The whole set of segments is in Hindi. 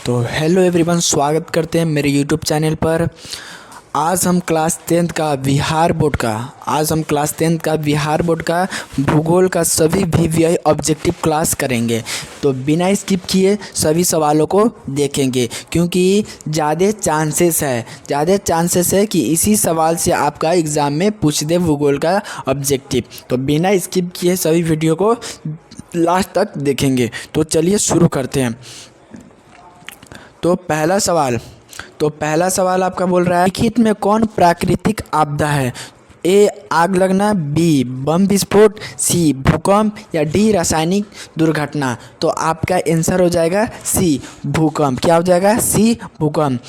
तो हेलो एवरीवन, स्वागत करते हैं मेरे यूट्यूब चैनल पर। आज हम क्लास 10th का बिहार बोर्ड का भूगोल का सभी वीवीआई ऑब्जेक्टिव क्लास करेंगे। तो बिना स्किप किए सभी सवालों को देखेंगे, क्योंकि ज़्यादा चांसेस है कि इसी सवाल से आपका एग्ज़ाम में पूछ दे भूगोल का ऑब्जेक्टिव। तो बिना स्किप किए सभी वीडियो को लास्ट तक देखेंगे। तो चलिए शुरू करते हैं। तो पहला सवाल आपका बोल रहा है, लिखित में कौन प्राकृतिक आपदा है? ए आग लगना, बी बम विस्फोट, सी भूकंप या डी रासायनिक दुर्घटना। तो आपका आंसर हो जाएगा सी भूकंप। क्या हो जाएगा? सी भूकंप।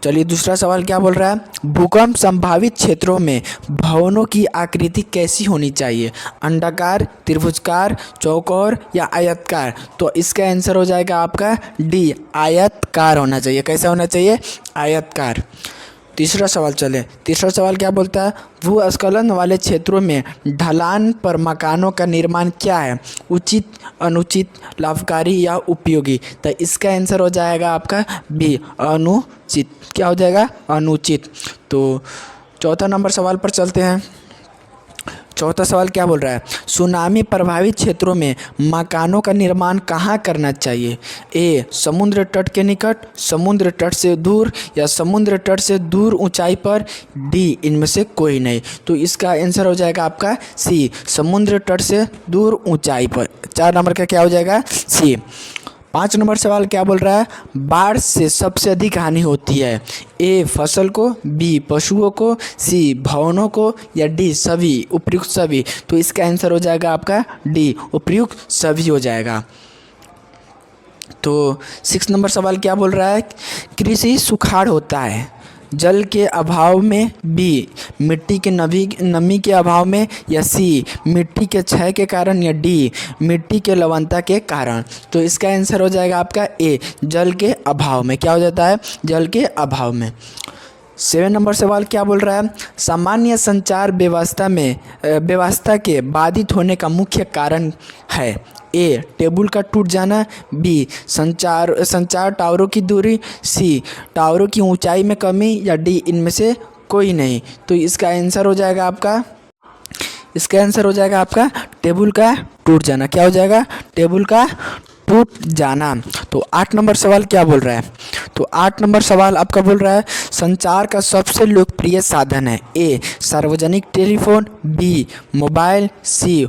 चलिए दूसरा सवाल क्या बोल रहा है, भूकंप संभावित क्षेत्रों में भवनों की आकृति कैसी होनी चाहिए? अंडाकार, त्रिभुजाकार, चौकोर या आयताकार। तो इसका आंसर हो जाएगा आपका डी आयताकार होना चाहिए। कैसा होना चाहिए? आयताकार। तीसरा सवाल क्या बोलता है, भूस्खलन वाले क्षेत्रों में ढलान पर मकानों का निर्माण क्या है? उचित, अनुचित, लाभकारी या उपयोगी। तो इसका आंसर हो जाएगा आपका बी अनुचित। क्या हो जाएगा? अनुचित। तो चौथा नंबर सवाल पर चलते हैं। चौथा सवाल क्या बोल रहा है, सुनामी प्रभावित क्षेत्रों में मकानों का निर्माण कहाँ करना चाहिए? ए समुद्र तट के निकट, समुद्र तट से दूर या समुद्र तट से दूर ऊंचाई पर, डी इनमें से कोई नहीं। तो इसका आंसर हो जाएगा आपका सी समुद्र तट से दूर ऊंचाई पर। 4 नंबर का क्या हो जाएगा? सी। 5 नंबर सवाल क्या बोल रहा है, बाढ़ से सबसे अधिक हानि होती है? ए फसल को, बी पशुओं को, सी भवनों को या डी सभी उपयुक्त सभी। तो इसका आंसर हो जाएगा आपका डी उपयुक्त सभी हो जाएगा। तो 6 नंबर सवाल क्या बोल रहा है, कृषि सुखाड़ होता है जल के अभाव में, बी मिट्टी के नमी के अभाव में या सी मिट्टी के क्षय के कारण या डी मिट्टी के लवणता के कारण। तो इसका आंसर हो जाएगा आपका ए जल के अभाव में। क्या हो जाता है? जल के अभाव में। 7 नंबर सवाल क्या बोल रहा है, सामान्य संचार व्यवस्था के बाधित होने का मुख्य कारण है? ए टेबल का टूट जाना, बी संचार टावरों की दूरी, सी टावरों की ऊंचाई में कमी या डी इनमें से कोई नहीं। तो इसका आंसर हो जाएगा आपका टेबल का टूट जाना। क्या हो जाएगा? टेबल का टूट जाना। तो 8 नंबर सवाल क्या बोल रहा है, तो 8 नंबर सवाल आपका बोल रहा है, संचार का सबसे लोकप्रिय साधन है? ए सार्वजनिक टेलीफोन, बी मोबाइल, सी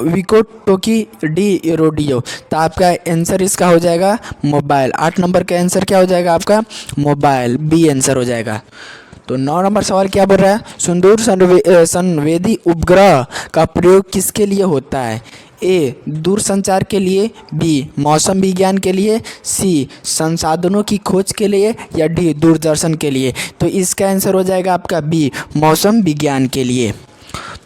विकोटोकी, डी रेडियो। तो आपका आंसर इसका हो जाएगा मोबाइल। 8 नंबर का आंसर क्या हो जाएगा आपका? मोबाइल, बी आंसर हो जाएगा। तो 9 नंबर सवाल क्या बोल रहा है, सुदूर संवेदी उपग्रह का प्रयोग किसके लिए होता है? ए दूर संचार के लिए, बी मौसम विज्ञान के लिए, सी संसाधनों की खोज के लिए या डी दूरदर्शन के लिए। तो इसका आंसर हो जाएगा आपका बी मौसम विज्ञान के लिए।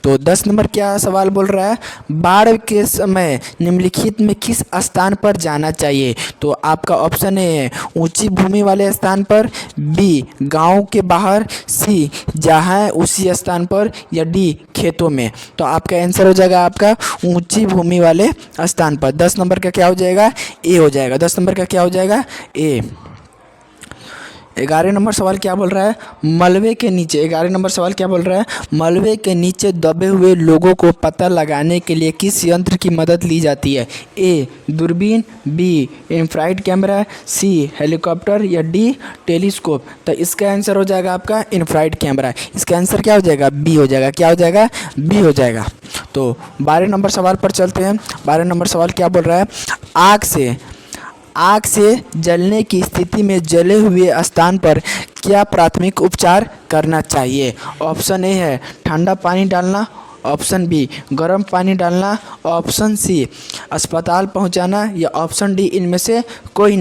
तो 10 नंबर क्या सवाल बोल रहा है, बाढ़ के समय निम्नलिखित में किस स्थान पर जाना चाहिए? तो आपका ऑप्शन ए है ऊंची भूमि वाले स्थान पर, बी गांव के बाहर, सी जहां उसी स्थान पर या डी खेतों में। तो आपका आंसर हो जाएगा आपका ऊंची भूमि वाले स्थान पर। 10 नंबर का क्या हो जाएगा? ए हो जाएगा। 10 नंबर का क्या हो जाएगा? ए। 11 नंबर सवाल क्या बोल रहा है, मलबे के नीचे 11 नंबर सवाल क्या बोल रहा है, मलबे के नीचे दबे हुए लोगों को पता लगाने के लिए किस यंत्र की मदद ली जाती है? ए दूरबीन, बी इंफ्रारेड कैमरा, सी हेलीकॉप्टर या डी टेलीस्कोप। तो इसका आंसर हो जाएगा आपका इंफ्रारेड कैमरा। इसका आंसर क्या हो जाएगा? बी हो जाएगा। क्या हो जाएगा? बी हो जाएगा। तो 12 नंबर सवाल पर चलते हैं। 12 नंबर सवाल क्या बोल रहा है, आग से जलने की स्थिति में जले हुए स्थान पर क्या प्राथमिक उपचार करना चाहिए? ऑप्शन ए है ठंडा पानी डालना, ऑप्शन बी गर्म पानी डालना, ऑप्शन सी अस्पताल पहुंचाना या ऑप्शन डी इनमें से कोई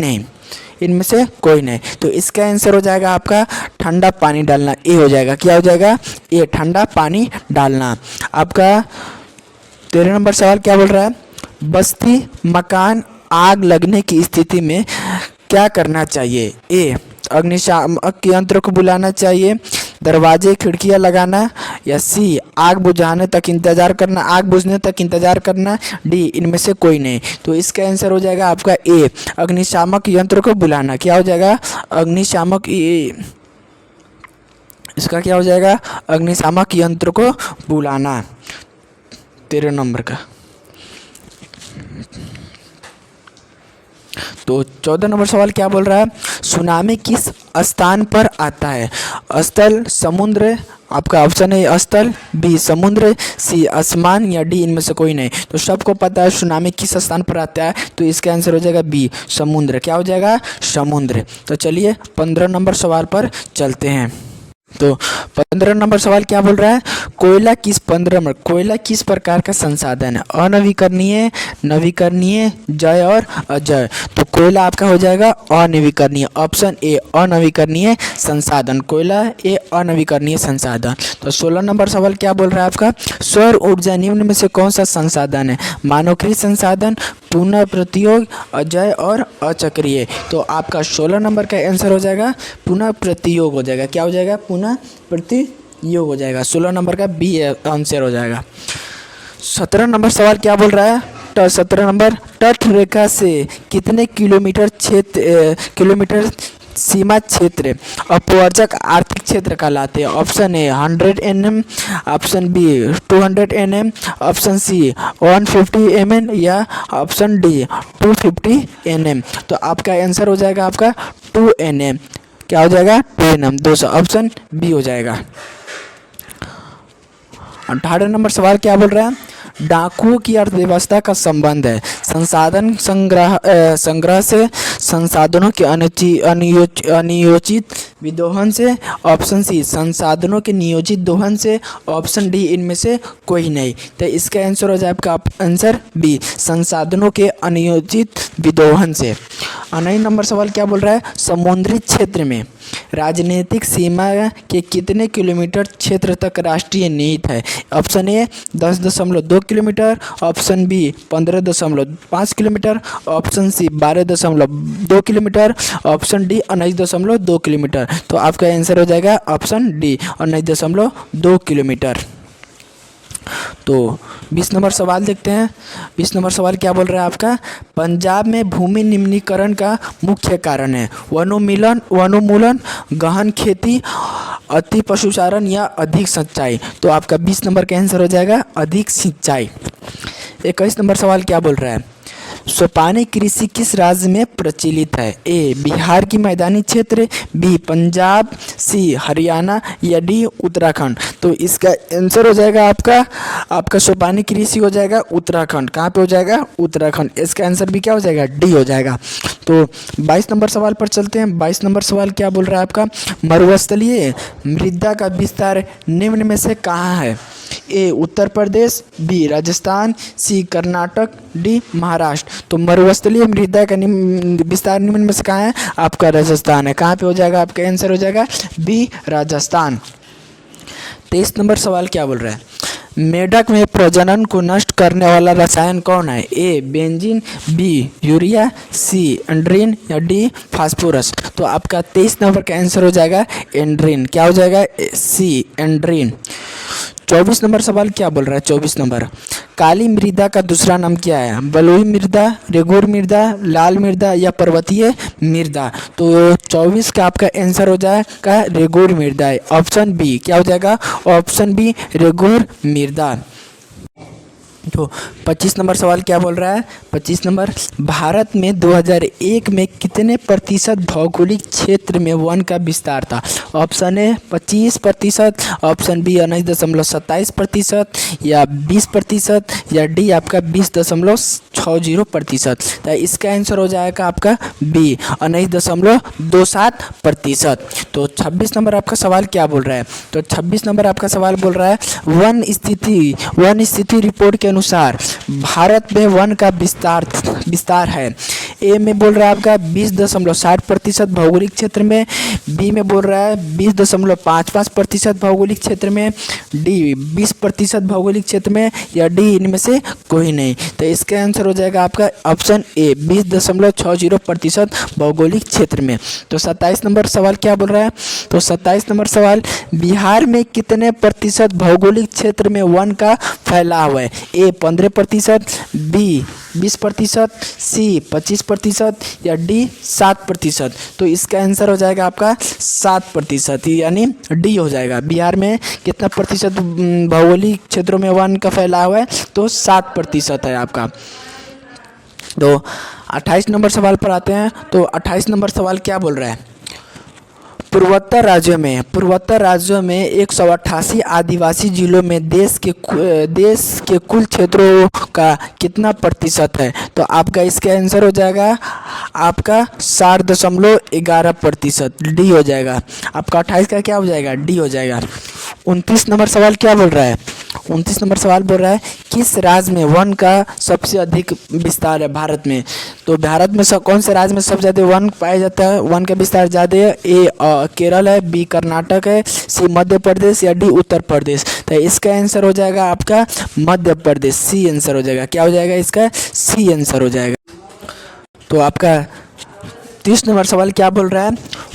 नहीं। तो इसका आंसर हो जाएगा आपका ठंडा पानी डालना। ए हो जाएगा। क्या हो जाएगा? ए ठंडा पानी डालना। आपका 13 नंबर सवाल क्या बोल रहा है, बस्ती मकान आग लगने की स्थिति में क्या करना चाहिए? ए अग्निशामक यंत्र को बुलाना चाहिए, दरवाजे खिड़कियां लगाना, या सी आग बुझाने तक इंतज़ार करना, आग बुझने तक इंतज़ार करना, डी इनमें से कोई नहीं। तो इसका आंसर हो जाएगा आपका ए, अग्निशामक यंत्र को बुलाना। क्या हो जाएगा? अग्निशामक इसका क्या हो जाएगा? अग्निशामक यंत्र को बुलाना। 13 नंबर का। तो 14 नंबर सवाल क्या बोल रहा है? सुनामी किस स्थान पर आता है? स्थल, समुद्र, आपका ऑप्शन है स्थल, बी समुद्र, सी आसमान, या डी इनमें से कोई नहीं। तो सबको पता है सुनामी किस स्थान पर आता है, तो इसका आंसर हो जाएगा बी समुद्र। क्या हो जाएगा? समुद्र। तो चलिए 15 नंबर सवाल पर चलते हैं। तो 15 नंबर सवाल क्या बोल रहा है? कोयला किस 15 नंबर, कोयला किस प्रकार का संसाधन है? अनवीकरणीय, नवीकरणीय, जय और अजय। तो कोयला आपका हो जाएगा अनवीकरणीय, ऑप्शन ए अनवीकरणीय संसाधन। कोयला ए अनवीकरणीय संसाधन। तो 16 नंबर सवाल क्या बोल रहा है आपका? सौर ऊर्जा निम्न में से कौन सा संसाधन है? मानवकृत संसाधन, पुनः प्रयोग, अजय और अचक्रीय। तो आपका 16 नंबर का आंसर हो जाएगा पुनः प्रयोग हो जाएगा। क्या हो जाएगा? पुनः प्रयोग हो जाएगा। 16 नंबर का बी आंसर हो जाएगा। 17 नंबर सवाल क्या बोल रहा है? 17 नंबर, तट रेखा से कितने किलोमीटर सीमा क्षेत्र अपवर्जक आर्थिक क्षेत्र कहलाते हैं? Option A 100 nm, option B 200 nm, option C 150 mm, या ऑप्शन डी 250 nm। तो आपका आंसर हो जाएगा आपका 2 nm। क्या हो जाएगा? 2 nm, 200। ऑप्शन बी हो जाएगा। 18 नंबर सवाल क्या बोल रहा है? डाकुओं की अर्थव्यवस्था का संबंध है संसाधन संग्रह से, संसाधनों के अनियोजित विदोहन से, ऑप्शन सी संसाधनों के नियोजित दोहन से, ऑप्शन डी इनमें से कोई नहीं। तो इसका आंसर हो जाए आपका आंसर बी संसाधनों के अनियोजित विदोहन से। 19 नंबर सवाल क्या बोल रहा है? समुद्री क्षेत्र में राजनीतिक सीमा के कितने किलोमीटर क्षेत्र तक राष्ट्रीय नीति है? Option A 10.2 kilometre, option B 15.5 kilometre, option C 12.2 kilometre, option D 19.2 kilometre. तो आपका आंसर हो जाएगा ऑप्शन डी 19.2 किलोमीटर। तो 20 नंबर सवाल देखते हैं। 20 नंबर सवाल क्या बोल रहा है आपका? पंजाब में भूमि निम्नीकरण का मुख्य कारण है वनोन्मूलन, गहन खेती, अति पशुचारण, या अधिक सिंचाई। तो आपका 20 नंबर का आंसर हो जाएगा अधिक सिंचाई। 21 नंबर सवाल क्या बोल रहा है? सोपानी कृषि किस राज्य में प्रचलित है? ए बिहार की मैदानी क्षेत्र, बी पंजाब, सी हरियाणा, या डी उत्तराखंड। तो इसका आंसर हो जाएगा आपका सोपानी कृषि हो जाएगा उत्तराखंड। कहाँ पे हो जाएगा? उत्तराखंड। इसका आंसर भी क्या हो जाएगा? डी हो जाएगा। तो 22 नंबर सवाल पर चलते हैं। 22 नंबर सवाल क्या बोल रहा है आपका? मरुस्थलीय मृदा का विस्तार निम्न में से कहाँ है? ए उत्तर प्रदेश, बी राजस्थान, सी कर्नाटक, डी महाराष्ट्र। तो मरुस्थलीय मृदा का विस्तार निम्न में से कहाँ है? आपका राजस्थान है। कहाँ पे हो जाएगा? आपका आंसर हो जाएगा बी राजस्थान। 23 नंबर सवाल क्या बोल रहा है? मेढक में प्रजनन को नष्ट करने वाला रसायन कौन है? ए बेंजीन, बी यूरिया, सी एंड्रीन, या डी फास्फोरस। तो आपका 23 नंबर का आंसर हो जाएगा एंड्रीन। क्या हो जाएगा? सी एंड्रीन। 24 नंबर सवाल क्या बोल रहा है? 24 नंबर, काली मृदा का दूसरा नाम क्या है? बलुई मृदा, रेगुर मृदा, लाल मृदा, या पर्वतीय मृदा। तो 24 का आपका आंसर हो जाएगा रेगुर मृदा है। ऑप्शन बी क्या हो जाएगा? ऑप्शन बी रेगुर मृदा। तो 25 नंबर सवाल क्या बोल रहा है? 25 नंबर, भारत में 2001 में कितने प्रतिशत भौगोलिक क्षेत्र में वन का विस्तार था? ऑप्शन ए 25%, ऑप्शन बी 19.27%, या 20%, या डी आपका 20.60%। तो इसका आंसर हो जाएगा आपका बी 19.27%। तो 26 नंबर आपका सवाल क्या बोल रहा है? तो 26 नंबर आपका सवाल बोल रहा है वन स्थिति रिपोर्ट के अनुसार भारत में वन का विस्तार है। ए में बोल रहा है आपका 20.60% भौगोलिक क्षेत्र में, बी में बोल रहा है 20.55% भौगोलिक क्षेत्र में, डी 20% भौगोलिक क्षेत्र में, या डी इनमें से कोई नहीं। तो इसका आंसर हो जाएगा आपका ऑप्शन ए 20.60% भौगोलिक क्षेत्र में। तो 27 नंबर सवाल क्या बोल रहा है, तो 27 नंबर सवाल, बिहार में कितने प्रतिशत भौगोलिक क्षेत्र में वन का फैलाव है, ए 15%, बी 20%, सी 25%, या डी 7%। तो इसका आंसर हो जाएगा आपका 7%, यानी डी हो जाएगा। बिहार में कितना प्रतिशत भौगोलिक क्षेत्रों में वन का फैलाव है, तो 7% है आपका। तो 28 नंबर सवाल पर आते हैं। तो 28 नंबर सवाल क्या बोल रहा है, पूर्वोत्तर राज्यों में 188 आदिवासी जिलों में देश के कुल क्षेत्रों का कितना प्रतिशत है। तो आपका इसका आंसर हो जाएगा आपका 60.11%, डी हो जाएगा। आपका 28 का क्या हो जाएगा, डी हो जाएगा। 29 नंबर सवाल क्या बोल रहा है, 29 नंबर सवाल बोल रहा है किस राज्य में वन का सबसे अधिक विस्तार है भारत में। तो भारत में कौन से राज्य में सबसे ज़्यादा वन पाया जाता है, वन का विस्तार ज़्यादा है, ए केरल है, बी कर्नाटक है, सी मध्य प्रदेश, या डी उत्तर प्रदेश। तो इसका आंसर हो जाएगा आपका मध्य प्रदेश, सी आंसर हो जाएगा। क्या हो जाएगा इसका, सी आंसर हो जाएगा। तो आपका 30 नंबर सवाल क्या बोल रहा है,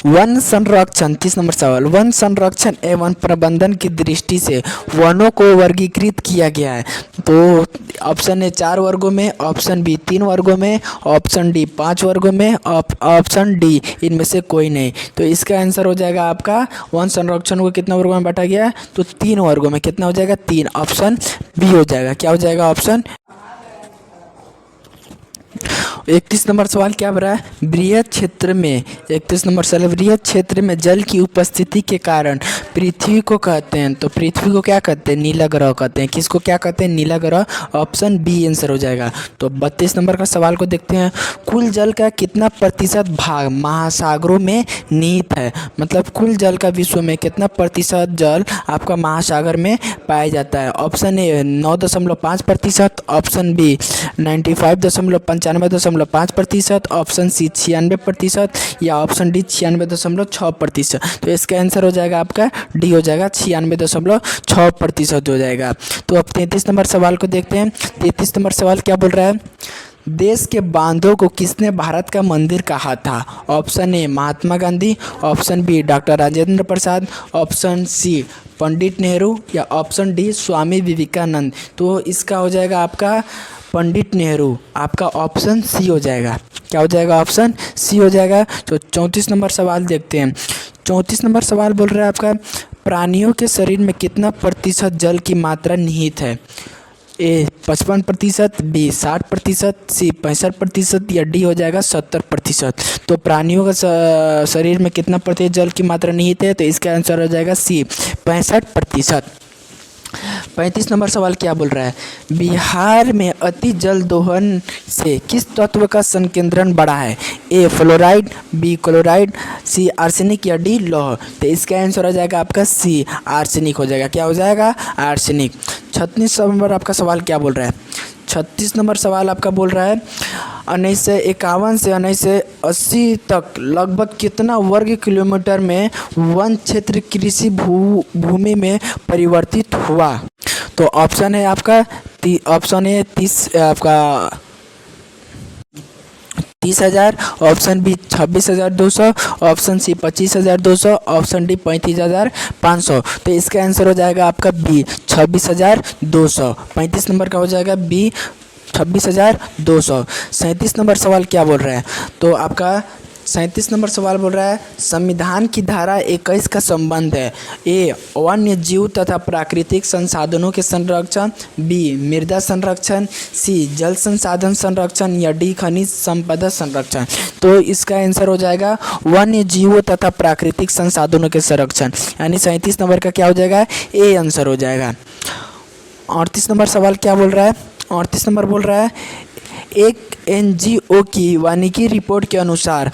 वन संरक्षण, 30 नंबर सवाल, वन संरक्षण एवं प्रबंधन की दृष्टि से वनों को वर्गीकृत किया गया है। तो ऑप्शन ए 4 वर्गों में, ऑप्शन बी 3 वर्गों में, ऑप्शन डी 5 वर्गों में, ऑप्शन डी इनमें से कोई नहीं। तो इसका आंसर हो जाएगा आपका वन संरक्षण को कितना वर्गों में बांटा गया है, तो 3 वर्गों में। कितना हो जाएगा, 3, ऑप्शन बी हो जाएगा। क्या हो जाएगा, ऑप्शन। 31 नंबर सवाल क्या बन रहा है, बृहद क्षेत्र में, 31 नंबर सवाल, बृहद क्षेत्र में जल की उपस्थिति के कारण पृथ्वी को कहते हैं। तो पृथ्वी को क्या कहते हैं, नीला ग्रह कहते हैं। किसको क्या कहते हैं, नीला ग्रह, ऑप्शन बी आंसर हो जाएगा। तो 32 नंबर का सवाल को देखते हैं, कुल जल का कितना प्रतिशत भाग महासागरों में निहित है। मतलब कुल जल का विश्व में कितना प्रतिशत जल आपका महासागर में पाया जाता है। Option A 9.5%, option B 95.95%, option C 96%, या ऑप्शन डी 96.6%। तो इसका आंसर हो जाएगा आपका डी हो जाएगा, 96.6% हो जाएगा। तो अब 33 नंबर सवाल को देखते हैं। 33 नंबर सवाल क्या बोल रहा है, देश के बांधों को किसने भारत का मंदिर कहा था। Option A Mahatma Gandhi, option B doctor Rajendra Prasad, option C Pandit Nehru, या ऑप्शन डी स्वामी विवेकानंद। तो इसका हो जाएगा आपका पंडित नेहरू, आपका ऑप्शन सी हो जाएगा। क्या हो जाएगा, ऑप्शन सी हो जाएगा। तो 34 नंबर सवाल देखते हैं। 34 नंबर सवाल बोल रहा है आपका प्राणियों के शरीर में कितना प्रतिशत जल की मात्रा निहित है। ए 55%, बी 60%, सी 65%, या डी हो जाएगा 70%। तो प्राणियों का शरीर में कितना प्रतिशत जल की मात्रा निहित है, तो इसका आंसर हो जाएगा सी 65%। 35 नंबर सवाल क्या बोल रहा है, बिहार में अति जल दोहन से किस तत्व का संकेंद्रण बढ़ा है। ए फ्लोराइड, बी क्लोराइड, सी आर्सेनिक, या डी लौह। तो इसका आंसर हो जाएगा आपका सी आर्सेनिक हो जाएगा। क्या हो जाएगा, आर्सेनिक। 36 नंबर आपका सवाल क्या बोल रहा है, 36 नंबर सवाल आपका बोल रहा है 1951 से 1980 तक लगभग कितना वर्ग किलोमीटर में वन क्षेत्र कृषि भूमि में परिवर्तित हुआ। तो ऑप्शन है आपका option A 30,000, option B 26,200, option C 25,200, option D 35,500। तो इसका आंसर हो जाएगा आपका बी 26,200। 35 नंबर का हो जाएगा बी 26,200। 37 नंबर सवाल क्या बोल रहा है, तो आपका 37 नंबर सवाल बोल रहा है संविधान की धारा 21 का संबंध है। ए वन्य जीव तथा प्राकृतिक संसाधनों के संरक्षण, बी मृदा संरक्षण, सी जल संसाधन संरक्षण, या डी खनिज संपदा संरक्षण। तो इसका आंसर हो जाएगा वन्य जीवों तथा प्राकृतिक संसाधनों के संरक्षण, यानी 37 नंबर का क्या हो जाएगा, ए आंसर हो जाएगा। 38 नंबर सवाल क्या बोल रहा है, 38 नंबर बोल रहा है एक एनजीओ की वानिकी रिपोर्ट के अनुसार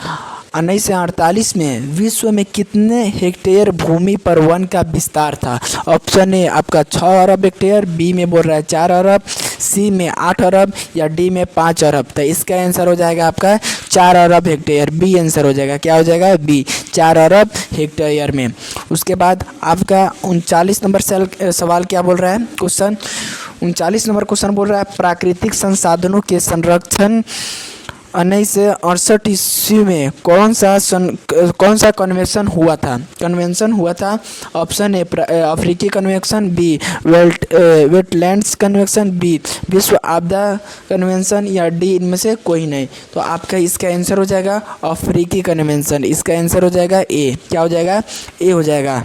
1948 में विश्व में कितने हेक्टेयर भूमि पर वन का विस्तार था? ऑप्शन ए आपका 6 अरब हेक्टेयर, बी में बोल रहा है 4 अरब, सी में 8 अरब या डी में 5 अरब। तो इसका आंसर हो जाएगा आपका 4 अरब हेक्टेयर, बी आंसर हो जाएगा। क्या हो जाएगा? बी, 4 अरब हेक्टेयर में। उसके बाद आपका 39 नंबर सवाल क्या बोल रहा है? क्वेश्चन 39 नंबर क्वेश्चन बोल रहा है प्राकृतिक संसाधनों के संरक्षण 1968 ईस्वी में कौन सा कन्वेंशन हुआ था? ऑप्शन ए अफ्रीकी convention, B wetlands convention, B विश्व आपदा कन्वेंशन या डी इनमें से कोई नहीं। तो आपका इसका आंसर हो जाएगा अफ्रीकी कन्वेंशन। इसका आंसर हो जाएगा ए। क्या हो जाएगा? ए हो जाएगा।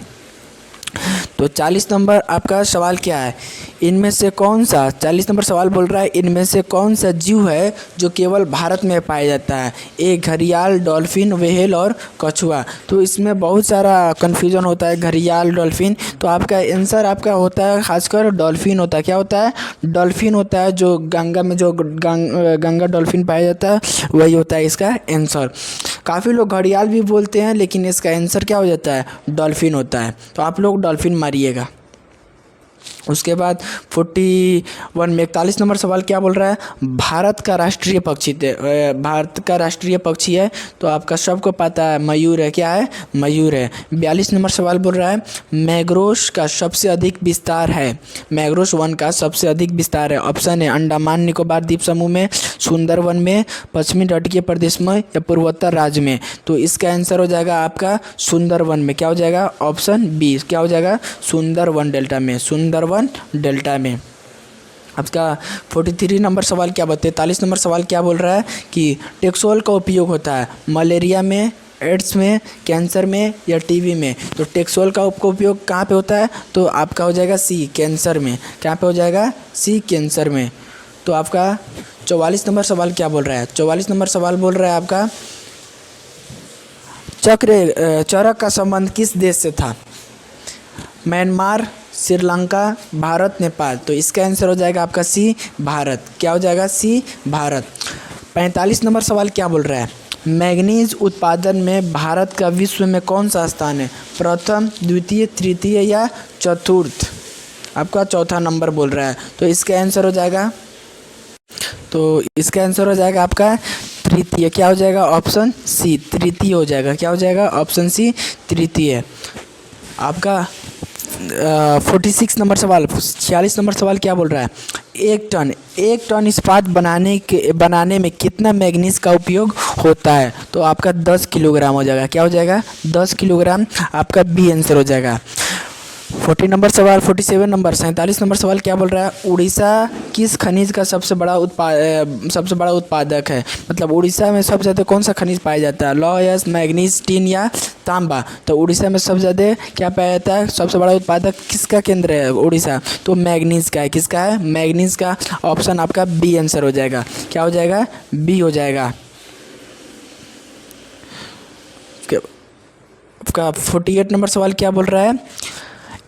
तो 40 नंबर आपका सवाल क्या है? इनमें से कौन सा 40 नंबर सवाल बोल रहा है इनमें से कौन सा जीव है जो केवल भारत में पाया जाता है? ए घड़ियाल, डॉल्फिन, व्हेल और कछुआ। तो इसमें बहुत सारा कन्फ्यूजन होता है घड़ियाल डॉल्फिन। तो आपका आंसर आपका होता है खासकर डॉल्फिन होता है। क्या होता है? डॉल्फिन होता है। जो गंगा में जो गंगा डॉल्फिन पाया जाता है वही होता है इसका आंसर। काफ़ी लोग घड़ियाल भी बोलते हैं लेकिन इसका आंसर क्या हो जाता है? डॉल्फिन होता है। तो आप लोग डॉल्फिन मारिएगा। उसके बाद 41 में 41 नंबर सवाल क्या बोल रहा है? भारत का राष्ट्रीय पक्षी है। तो आपका सबको पता है मयूर है। क्या है? मयूर है। 42 नंबर सवाल बोल रहा है मैंग्रोव का सबसे अधिक विस्तार है। मैंग्रोव वन का सबसे अधिक विस्तार है। ऑप्शन है अंडमान निकोबार द्वीप समूह में, सुंदरवन में, पश्चिमी तटीय प्रदेश में या पूर्वोत्तर राज्य में। तो इसका आंसर हो जाएगा आपका सुंदरवन में। क्या हो जाएगा? Option B. क्या हो जाएगा? सुंदरवन डेल्टा में। सुंदरवन डेल्टा में। आपका 43 नंबर सवाल क्या बताते? 43 नंबर सवाल क्या बोल रहा है कि टेक्सोल का उपयोग होता है मलेरिया में, एड्स में, कैंसर में या टीबी में। तो टेक्सोल का उपयोग कहाँ पे होता है? तो आपका हो जाएगा सी, कैंसर में। क्या पे हो जाएगा? सी, कैंसर में। तो आपका 44 नंबर सवाल क्या बोल रहा है? 44 नंबर सवाल बोल रहा है आपका चरक का संबंध किस देश से था? म्यांमार, श्रीलंका, भारत, नेपाल। तो इसका आंसर हो जाएगा आपका सी, भारत। क्या हो जाएगा? सी, भारत। 45 नंबर सवाल क्या बोल रहा है? मैंगनीज उत्पादन में भारत का विश्व में कौन सा स्थान है? प्रथम, द्वितीय, तृतीय या चतुर्थ? आपका चौथा नंबर बोल रहा है। तो इसका आंसर हो जाएगा आपका तृतीय। क्या हो जाएगा? ऑप्शन सी, तृतीय हो जाएगा। क्या हो जाएगा? ऑप्शन सी, तृतीय। आपका 46 नंबर सवाल 46 नंबर सवाल क्या बोल रहा है? एक टन इस्पात बनाने में कितना मैंगनीज का उपयोग होता है? तो आपका 10 किलोग्राम हो जाएगा। क्या हो जाएगा? 10 किलोग्राम। आपका बी आंसर हो जाएगा। 47 नंबर 47 नंबर सवाल क्या बोल रहा है? उड़ीसा किस खनिज का सबसे बड़ा उत्पादक है? मतलब उड़ीसा में सबसे ज़्यादा कौन सा खनिज पाया जाता है? लौह, मैंगनीज, टिन या तांबा? तो उड़ीसा में सबसे ज़्यादा क्या पाया जाता है? सबसे बड़ा उत्पादक किसका केंद्र है उड़ीसा? तो मैंगनीज का है। किसका है? मैंगनीज का। ऑप्शन आपका बी आंसर हो जाएगा। क्या हो जाएगा? बी हो जाएगा। आपका 48 नंबर सवाल क्या बोल रहा है?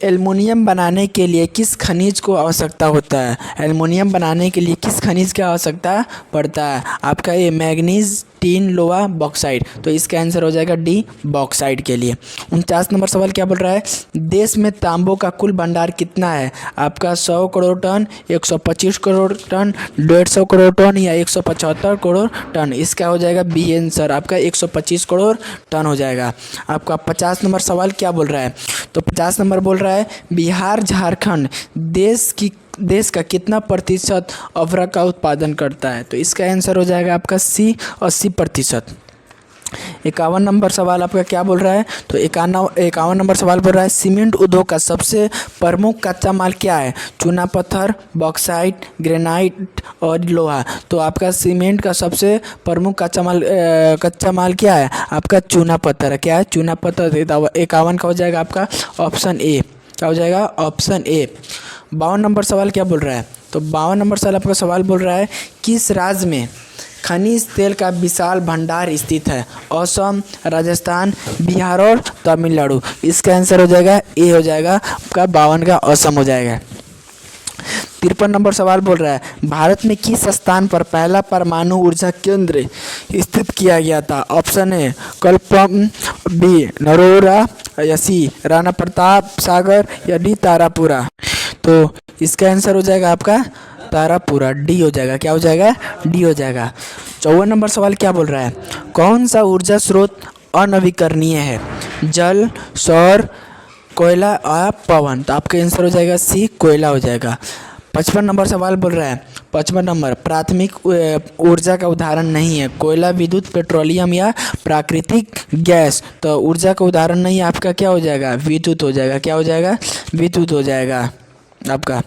एल्युमिनियम बनाने के लिए किस खनिज को आवश्यकता होता है? एल्युमिनियम बनाने के लिए किस खनिज की आवश्यकता पड़ता है? आपका ये मैंगनीज, टिन, लोहा, बॉक्साइट। तो इसका आंसर हो जाएगा डी, बॉक्साइट के लिए। 49 नंबर सवाल क्या बोल रहा है? देश में तांबों का कुल भंडार कितना है? आपका 100 crore ton, 125 crore ton, 150 crore ton या 175 करोड़ टन? इसका हो जाएगा बी आंसर। आपका 125 करोड़ टन हो जाएगा। आपका 50 नंबर सवाल क्या बोल रहा है? तो 50 नंबर बोल रहा है बिहार, झारखंड देश का कितना प्रतिशत अदरक का उत्पादन करता है? तो इसका आंसर हो जाएगा आपका सी, 80%। 51 नंबर सवाल आपका क्या बोल रहा है? तो 51 नंबर सवाल बोल रहा है सीमेंट उद्योग का सबसे प्रमुख कच्चा माल क्या है? चूना पत्थर, बॉक्साइट, ग्रेनाइट और लोहा। तो आपका सीमेंट का सबसे प्रमुख कच्चा माल क्या है? आपका चूना पत्थर है। क्या है? चूना पत्थर। 51 का हो जाएगा आपका ऑप्शन ए। क्या हो जाएगा? Option A. 52 नंबर सवाल क्या बोल रहा है? तो 52 नंबर सवाल बोल रहा है किस राज्य में खनिज तेल का विशाल भंडार स्थित है? असम, राजस्थान, बिहार और तमिलनाडु। इसका आंसर हो जाएगा ए हो जाएगा आपका 52 का असम हो जाएगा। 53 नंबर सवाल बोल रहा है भारत में किस स्थान पर पहला परमाणु ऊर्जा केंद्र स्थित किया गया था। ऑप्शन ए कलपम, बी नरोरा, या सी राणा प्रताप सागर, या डी तारापुरा। तो इसका आंसर हो जाएगा आपका तारापुरा, डी हो जाएगा। क्या हो जाएगा? डी हो जाएगा। 54 नंबर सवाल क्या बोल रहा है कौन सा ऊर्जा स्रोत अनवीकरणीय है। जल, सौर, कोयला या पवन। तो आपका आंसर हो जाएगा सी कोयला हो जाएगा। 55 नंबर सवाल बोल रहा है 55 नंबर प्राथमिक ऊर्जा का उदाहरण नहीं है कोयला, विद्युत, पेट्रोलियम या प्राकृतिक गैस। तो ऊर्जा का उदाहरण नहीं है आपका क्या हो जाएगा? विद्युत हो जाएगा। क्या हो जाएगा? विद्युत हो जाएगा आपका।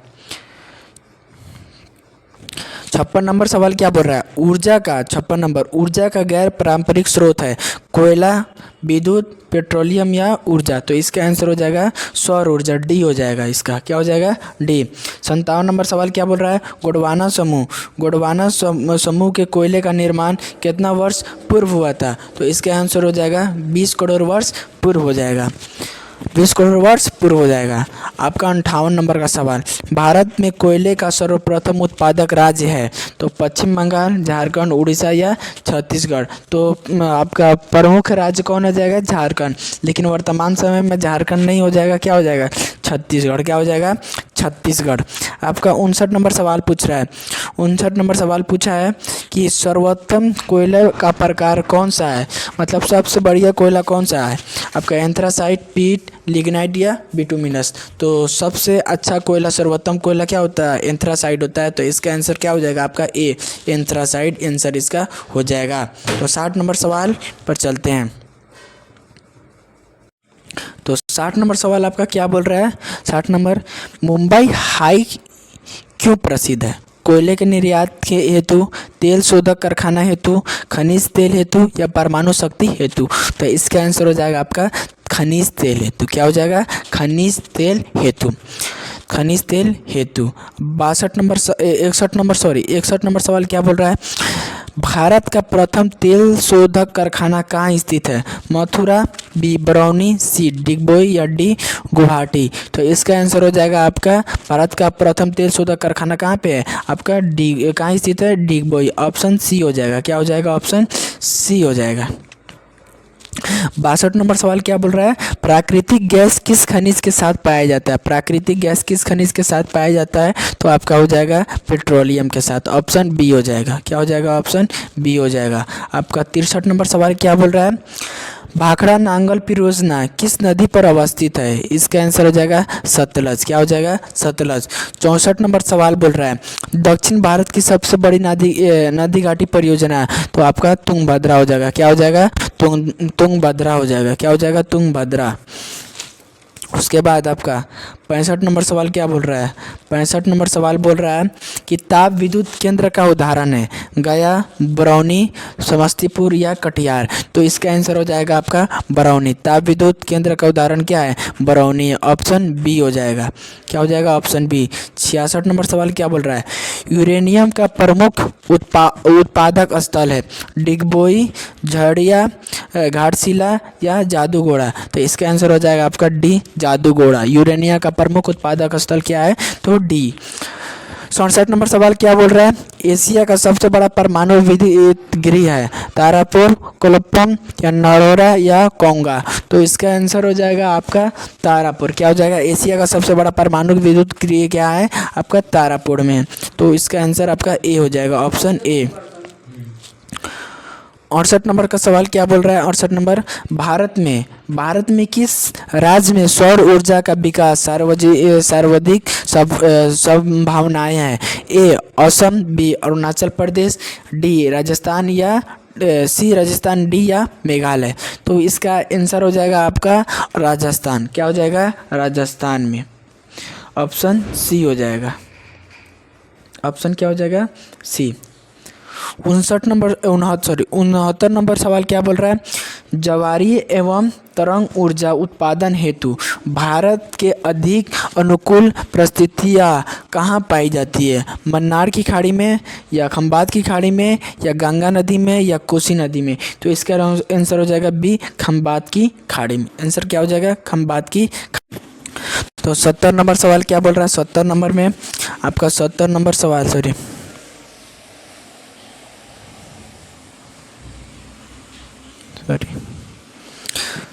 56 नंबर सवाल क्या बोल रहा है ऊर्जा का 56 नंबर ऊर्जा का गैर पारंपरिक स्रोत है कोयला, विद्युत, पेट्रोलियम या ऊर्जा। तो इसका आंसर हो जाएगा सौर ऊर्जा, डी हो जाएगा। इसका क्या हो जाएगा? डी। 57 नंबर सवाल क्या बोल रहा है गोंडवाना समूह के कोयले का निर्माण कितना वर्ष पूर्व हुआ था। तो इसका आंसर हो जाएगा 20 करोड़ वर्ष पूर्व हो जाएगा। 20 करोड़ वर्ष पूर्व हो जाएगा। आपका 58 नंबर का सवाल भारत में कोयले का सर्वप्रथम उत्पादक राज्य है। तो पश्चिम बंगाल, झारखंड, उड़ीसा या छत्तीसगढ़। तो आपका प्रमुख राज्य कौन हो जाएगा? झारखंड। लेकिन वर्तमान समय में झारखंड नहीं हो जाएगा। क्या हो जाएगा? छत्तीसगढ़। क्या हो जाएगा? छत्तीसगढ़। आपका 59 नंबर सवाल पूछ रहा है 59 नंबर सवाल पूछा है कि सर्वोत्तम कोयले का प्रकार कौन सा है, मतलब सबसे बढ़िया कोयला कौन सा है। आपका एंथ्रासाइट, पीट, लिग्नाइट या बिटुमिनस। तो सबसे अच्छा कोयला, सर्वोत्तम कोयला क्या होता है? एंथ्रासाइट होता है। तो इसका आंसर क्या हो जाएगा आपका? ए एंथ्रासाइट आंसर इसका हो जाएगा। तो 60 नंबर सवाल पर चलते हैं। तो 60 नंबर सवाल आपका क्या बोल रहा है 60 नंबर मुंबई हाई क्यों प्रसिद्ध है। कोयले के निर्यात के हेतु, तेल शोधक कारखाना हेतु, खनिज तेल हेतु या परमाणु शक्ति हेतु। तो इसका आंसर हो जाएगा आपका खनिज तेल हेतु। क्या हो जाएगा? खनिज तेल हेतु। खनिज तेल हेतु। 61 नंबर सवाल क्या बोल रहा है भारत का प्रथम तेल शोधक कारखाना कहाँ स्थित है। मथुरा, बी बरौनी, सी डिगबोई या डी गुवाहाटी। तो इसका आंसर हो जाएगा आपका भारत का प्रथम तेल शोधक कारखाना कहाँ पे है आपका? डी कहाँ स्थित है? डिगबोई। ऑप्शन सी हो जाएगा। क्या हो जाएगा? ऑप्शन सी हो जाएगा। 62 नंबर सवाल क्या बोल रहा है प्राकृतिक गैस किस खनिज के साथ पाया जाता है। प्राकृतिक गैस किस खनिज के साथ पाया जाता है। तो आपका हो जाएगा पेट्रोलियम के साथ। ऑप्शन बी हो जाएगा। क्या हो जाएगा? ऑप्शन बी हो जाएगा। आपका 63 नंबर सवाल क्या बोल रहा है भाखड़ा नांगल परियोजना किस नदी पर अवस्थित है। इसका आंसर हो जाएगा सतलज। क्या हो जाएगा? सतलज। 64 नंबर सवाल बोल रहा है दक्षिण भारत की सबसे बड़ी नदी घाटी परियोजना। तो आपका तुंगभद्रा हो जाएगा। क्या हो जाएगा? तुंगभद्रा हो जाएगा। क्या हो जाएगा? तुंगभद्रा। उसके बाद आपका 65 नंबर सवाल क्या बोल रहा है 65 नंबर सवाल बोल रहा है कि ताप विद्युत केंद्र का उदाहरण है गया, बरौनी, समस्तीपुर या कटिहार। तो इसका आंसर हो जाएगा आपका बरौनी। ताप विद्युत केंद्र का उदाहरण क्या है? बरौनी। ऑप्शन बी हो जाएगा। क्या हो जाएगा? Option B. 66 नंबर सवाल क्या बोल रहा है यूरेनियम का प्रमुख उत्पादक स्थल है डिगबोई, झड़िया, घाटशिला या जादूगोड़ा। तो इसका आंसर हो जाएगा आपका डी जादूगोड़ा। यूरेनियम का प्रमुख उत्पादक स्थल क्या है? तो डी। 67 नंबर सवाल क्या बोल रहा है एशिया का सबसे बड़ा परमाणु विद्युत गृह है तारापुर, कोलप्पम या नरोरा या कोंगा। तो इसका आंसर हो जाएगा आपका तारापुर। क्या हो जाएगा? एशिया का सबसे बड़ा परमाणु विद्युत गृह क्या है आपका? तारापुर में। तो इसका आंसर आपका ए हो जाएगा। Option A. 68 नंबर का सवाल क्या बोल रहा है 68 नंबर भारत में किस राज्य में सौर ऊर्जा का विकास सर्वाधिक संभावनाएं हैं। ए असम, बी अरुणाचल प्रदेश, डी राजस्थान या सी राजस्थान, डी या मेघालय। तो इसका आंसर हो जाएगा आपका राजस्थान। क्या हो जाएगा? राजस्थान में। ऑप्शन सी हो जाएगा। ऑप्शन क्या हो जाएगा? सी। 69 नंबर सवाल क्या बोल रहा है ज्वारीय एवं तरंग ऊर्जा उत्पादन हेतु भारत के अधिक अनुकूल परिस्थितियाँ कहाँ पाई जाती है। मन्नार की खाड़ी में या खंबात की खाड़ी में या गंगा नदी में या कोसी नदी में। तो इसका आंसर हो जाएगा बी खंबात की खाड़ी में। आंसर क्या हो जाएगा? खंबात की। तो 70 नंबर सवाल क्या बोल रहा है, 70 नंबर में आपका 70 नंबर सवाल, सॉरी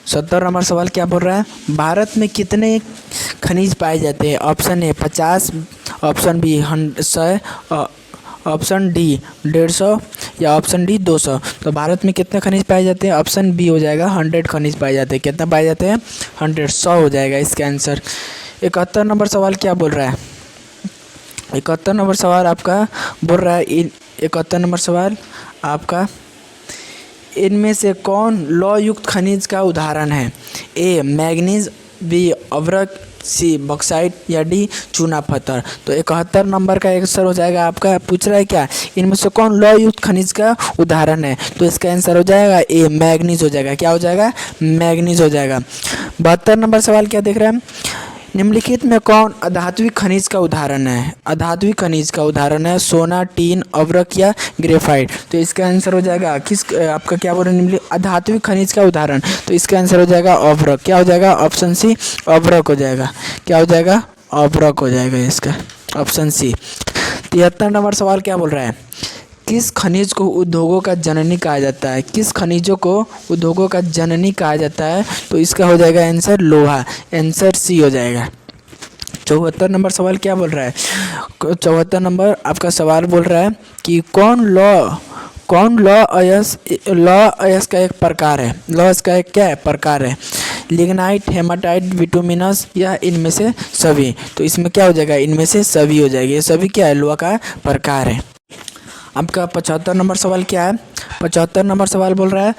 70 नंबर सवाल क्या बोल रहा है, भारत में कितने खनिज पाए जाते हैं। Option A 50, option B 100, option D 150 या ऑप्शन डी 200। तो भारत में कितने खनिज पाए जाते हैं, ऑप्शन बी हो जाएगा 100 खनिज पाए जाते हैं। कितना पाए जाते हैं, 100, 100 हो जाएगा इसका आंसर। 71 नंबर सवाल क्या बोल रहा है, 71 नंबर सवाल आपका बोल रहा है 71 नंबर सवाल आपका, इनमें से कौन लौह युक्त खनिज का उदाहरण है। ए मैग्नीज, बी अभ्रक, सी बॉक्साइट या डी चूना पत्थर। तो 71 नंबर का आंसर हो जाएगा आपका, पूछ रहा है क्या, इनमें से कौन लौह युक्त खनिज का उदाहरण है। तो इसका आंसर हो जाएगा ए मैग्नीज हो जाएगा। क्या हो जाएगा, मैग्नीज हो जाएगा। 72 नंबर सवाल क्या देख रहे हैं, निम्नलिखित में कौन अधात्विक खनिज का उदाहरण है। अधात्विक खनिज का उदाहरण है सोना, टीन, अभ्रक या ग्रेफाइट। तो इसका आंसर हो जाएगा किस, आपका क्या बोल रहे हैं, निम्नलिखित अधात्विक खनिज का उदाहरण। तो इसका आंसर हो जाएगा अभ्रक। क्या हो जाएगा, ऑप्शन सी अभ्रक हो जाएगा। क्या हो जाएगा, अभ्रक हो जाएगा इसका, ऑप्शन सी। 73 नंबर सवाल क्या बोल रहा है, किस खनिज को उद्योगों का जननी कहा जाता है। किस खनिजों को उद्योगों का जननी कहा जाता है। तो इसका हो जाएगा आंसर लोहा, आंसर सी हो जाएगा। 74 नंबर सवाल क्या बोल रहा है, 74 नंबर आपका सवाल बोल रहा है कि कौन लौह अयस्क का एक प्रकार है। लौह अयस्क का एक क्या है, प्रकार है। लिग्नाइट, हेमाटाइट, बिटुमिनस या इनमें से सभी। तो इसमें क्या हो जाएगा, इनमें से सभी हो जाएगी। ये सभी क्या है, लोहा का प्रकार है। आपका 75 नंबर सवाल क्या है, 75 नंबर सवाल बोल रहा है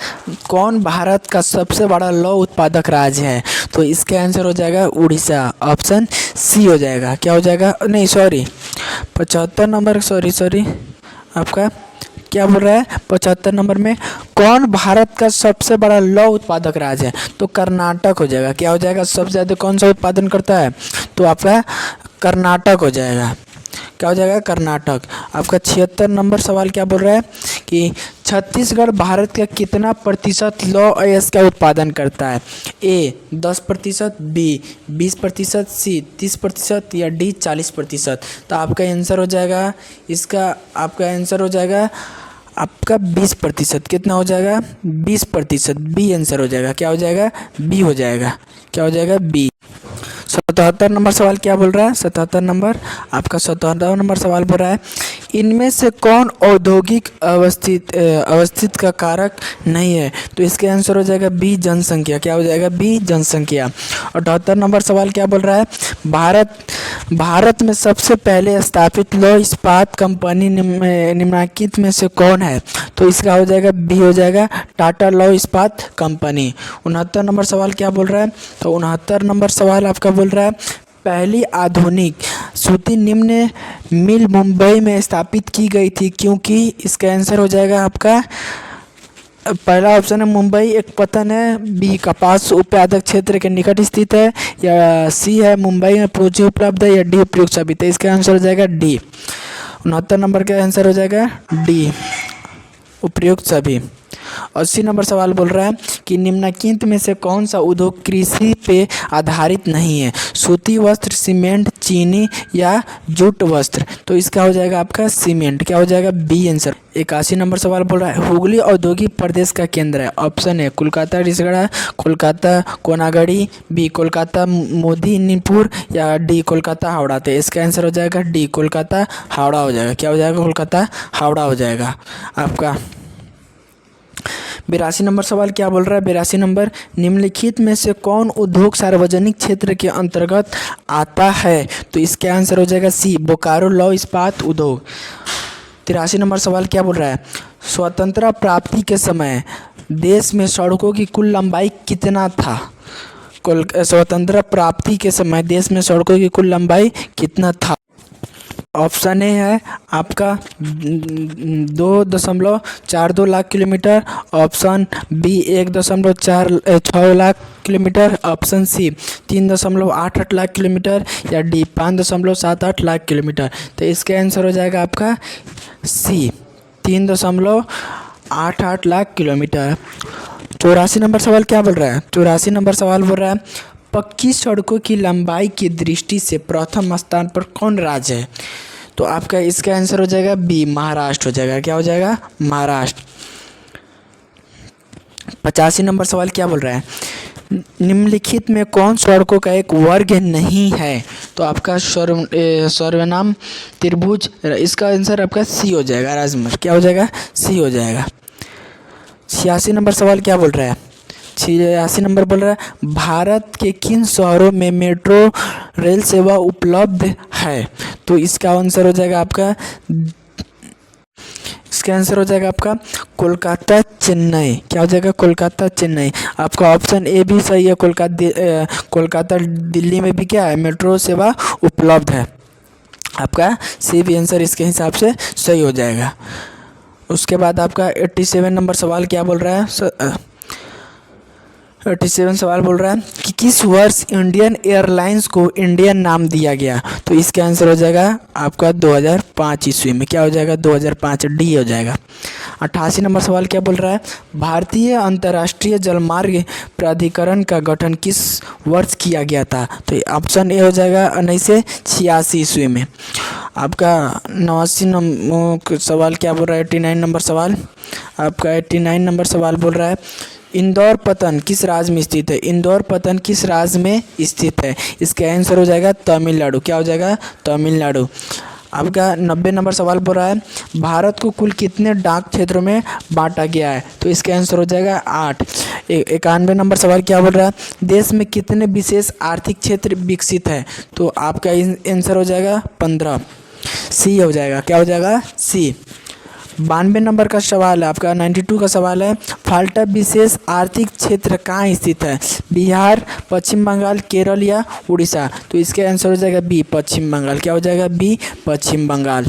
कौन भारत का सबसे बड़ा लौह उत्पादक राज्य है। तो इसका आंसर हो जाएगा उड़ीसा, ऑप्शन सी हो जाएगा। क्या हो जाएगा, नहीं सॉरी 75 नंबर, सॉरी आपका क्या बोल रहा है, 75 नंबर में कौन भारत का सबसे बड़ा लौह उत्पादक राज्य है। तो कर्नाटक हो जाएगा। क्या हो जाएगा, सबसे ज़्यादा कौन सा उत्पादन करता है। तो आपका कर्नाटक हो जाएगा। क्या हो जाएगा, कर्नाटक। आपका 76 नंबर सवाल क्या बोल रहा है कि छत्तीसगढ़ भारत का कितना प्रतिशत लौह अयस्क का उत्पादन करता है। ए 10%, बी 20%, सी 30% या डी 40%। तो आपका आंसर हो जाएगा इसका, आपका आंसर हो जाएगा आपका 20%। कितना हो जाएगा, 20%, बी आंसर हो जाएगा। क्या हो जाएगा, बी हो जाएगा। क्या हो जाएगा, बी। 77 नंबर सवाल क्या बोल रहा है, 77 नंबर आपका 77 नंबर सवाल बोल रहा है इनमें से कौन औद्योगिक अवस्थित का कारक नहीं है। तो इसके आंसर हो जाएगा बी जनसंख्या। क्या हो जाएगा, बी जनसंख्या। 78 नंबर सवाल क्या बोल रहा है, भारत में सबसे पहले स्थापित लौह इस्पात कंपनी निम्नलिखित में से कौन है। तो इसका हो जाएगा बी हो जाएगा टाटा लौह इस्पात कंपनी। 69 नंबर सवाल क्या बोल रहा है, तो 69 नंबर सवाल आपका बोल रहा है पहली आधुनिक सूती निम्न मिल मुंबई में स्थापित की गई थी क्योंकि। इसका आंसर हो जाएगा आपका पहला ऑप्शन है मुंबई एक पतन है, बी कपास उत्पादक क्षेत्र के निकट स्थित है, या सी है मुंबई में पूंजी उपलब्ध है, या डी उपयुक्त सभी। तो इसका आंसर हो जाएगा डी। 69 नंबर का आंसर हो जाएगा डी उपयुक्त सभी। 80 नंबर सवाल बोल रहा है कि निम्नलिखित में से कौन सा उद्योग कृषि पे आधारित नहीं है। सूती वस्त्र, सीमेंट, चीनी या जूट वस्त्र। तो इसका हो जाएगा आपका सीमेंट। क्या हो जाएगा, बी आंसर। 81 नंबर सवाल बोल रहा है हुगली औद्योगिक प्रदेश का केंद्र है। ऑप्शन है कोलकाता रिसगढ़ा, कोलकाता कोनागड़ी, बी कोलकाता मोदीनीपुर या डी कोलकाता हावड़ा। तो इसका आंसर हो जाएगा डी कोलकाता हावड़ा हो जाएगा। क्या हो जाएगा, कोलकाता हावड़ा हो जाएगा आपका। 82 नंबर सवाल क्या बोल रहा है, 82 नंबर निम्नलिखित में से कौन उद्योग सार्वजनिक क्षेत्र के अंतर्गत आता है। तो इसका आंसर हो जाएगा सी बोकारो लौह इस्पात उद्योग। 83 नंबर सवाल क्या बोल रहा है स्वतंत्रता प्राप्ति के समय देश में सड़कों की कुल लंबाई कितना था। स्वतंत्रता प्राप्ति के समय देश में सड़कों की कुल लंबाई कितना था। ऑप्शन ए है आपका 2.42 lakh kilometre, option B 1.46 lakh kilometre, option C 3.88 lakh kilometre या डी 5.78 लाख किलोमीटर। तो इसका आंसर हो जाएगा आपका सी 3.88 लाख किलोमीटर। 84 नंबर सवाल क्या बोल रहा है, 84 नंबर सवाल बोल रहा है पक्की सड़कों की लंबाई की दृष्टि से प्रथम स्थान पर कौन राज्य है? तो आपका इसका आंसर हो जाएगा बी, महाराष्ट्र हो जाएगा। क्या हो जाएगा? महाराष्ट्र। 85 नंबर सवाल क्या बोल रहा है? निम्नलिखित में कौन सड़कों का एक वर्ग नहीं है? तो आपका सर्वनाम त्रिभुज, इसका आंसर आपका सी हो जाएगा, राजमार्ग। क्या हो जाएगा? सी हो जाएगा। 86 नंबर सवाल क्या बोल रहा है? 86 नंबर बोल रहा है भारत के किन शहरों में मेट्रो रेल सेवा उपलब्ध है? तो इसका आंसर हो जाएगा आपका, इसका आंसर हो जाएगा आपका कोलकाता चेन्नई। क्या हो जाएगा? कोलकाता चेन्नई। आपका ऑप्शन ए भी सही है, कोलकाता दिल्ली में भी क्या है? मेट्रो सेवा उपलब्ध है। आपका सी भी आंसर इसके हिसाब से सही हो जाएगा। उसके बाद आपका 87 नंबर सवाल क्या बोल रहा है? 87 सवाल बोल रहा है कि किस वर्ष इंडियन एयरलाइंस को इंडियन नाम दिया गया? तो इसका आंसर हो जाएगा आपका 2005 ईस्वी में। क्या हो जाएगा? 2005, डी हो जाएगा। 88 नंबर सवाल क्या बोल रहा है? भारतीय अंतर्राष्ट्रीय जलमार्ग प्राधिकरण का गठन किस वर्ष किया गया था? तो ऑप्शन ए हो जाएगा 1986 ईस्वी में। आपका 89 नंबर सवाल क्या बोल रहा है? 89 नंबर सवाल, आपका 89 नंबर सवाल बोल रहा है इंदौर पतन किस राज्य में स्थित है? इंदौर पतन किस राज्य में स्थित है? इसका आंसर हो जाएगा तमिलनाडु। क्या हो जाएगा? तमिलनाडु। आपका 90 नंबर सवाल बोल रहा है भारत को कुल कितने डाक क्षेत्रों में बांटा गया है? तो इसका आंसर हो जाएगा 8। 91 नंबर सवाल क्या बोल रहा है देश में कितने विशेष आर्थिक क्षेत्र विकसित है? तो आपका आंसर हो जाएगा 15, सी हो जाएगा। क्या हो जाएगा? सी। 92 नंबर का सवाल है आपका, 92 का सवाल है फाल्टा विशेष आर्थिक क्षेत्र कहाँ स्थित है? बिहार, पश्चिम बंगाल, केरल या उड़ीसा? तो इसका आंसर हो जाएगा बी, पश्चिम बंगाल। क्या हो जाएगा? बी, पश्चिम बंगाल।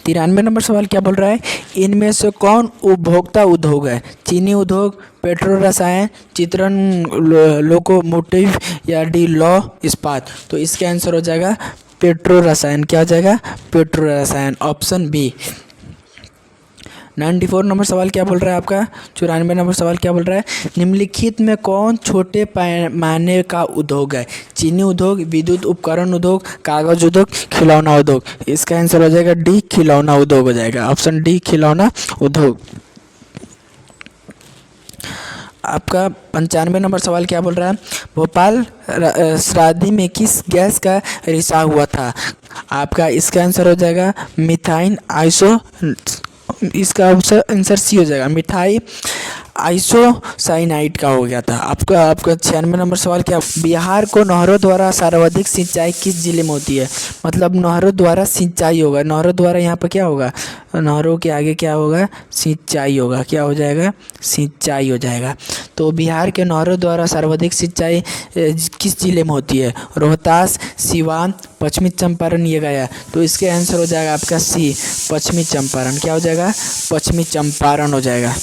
93 नंबर सवाल क्या बोल रहा है इनमें से कौन उपभोक्ता उद्योग है? चीनी उद्योग, पेट्रो रसायन, चित्रण लोकोमोटिव या डी लौह इस्पात? तो इसका आंसर हो जाएगा पेट्रो रसायन। क्या हो जाएगा? पेट्रो रसायन, ऑप्शन बी। 94 नंबर सवाल क्या बोल रहा है आपका? 94 नंबर सवाल क्या बोल रहा है निम्नलिखित में कौन छोटे पैमाने का उद्योग है? चीनी उद्योग, विद्युत उपकरण उद्योग, कागज उद्योग, खिलौना उद्योग? इसका आंसर हो जाएगा डी, खिलौना उद्योग हो जाएगा। ऑप्शन डी, खिलौना उद्योग। आपका 95 नंबर सवाल क्या बोल रहा है भोपाल श्राद्धी में किस गैस का रिसाव हुआ था? आपका इसका आंसर हो जाएगा मिथाइन आइसो, इसका आंसर सी हो जाएगा, मिठाई आइसोसाइनाइड का हो गया था। आपका 96 नंबर सवाल क्या बिहार को नहरों द्वारा सर्वाधिक सिंचाई किस जिले में होती है? मतलब नहरों द्वारा सिंचाई होगा, नहरों द्वारा यहाँ पर क्या होगा? नहरों के आगे क्या होगा? सिंचाई होगा। क्या हो जाएगा? सिंचाई हो जाएगा। तो बिहार के नहरों द्वारा सर्वाधिक सिंचाई किस जिले में होती है? रोहतास, सिवान, पश्चिमी चंपारण, ये गया। तो इसके आंसर हो जाएगा आपका सी, पश्चिमी चंपारण। क्या हो जाएगा? पश्चिमी चंपारण हो जाएगा।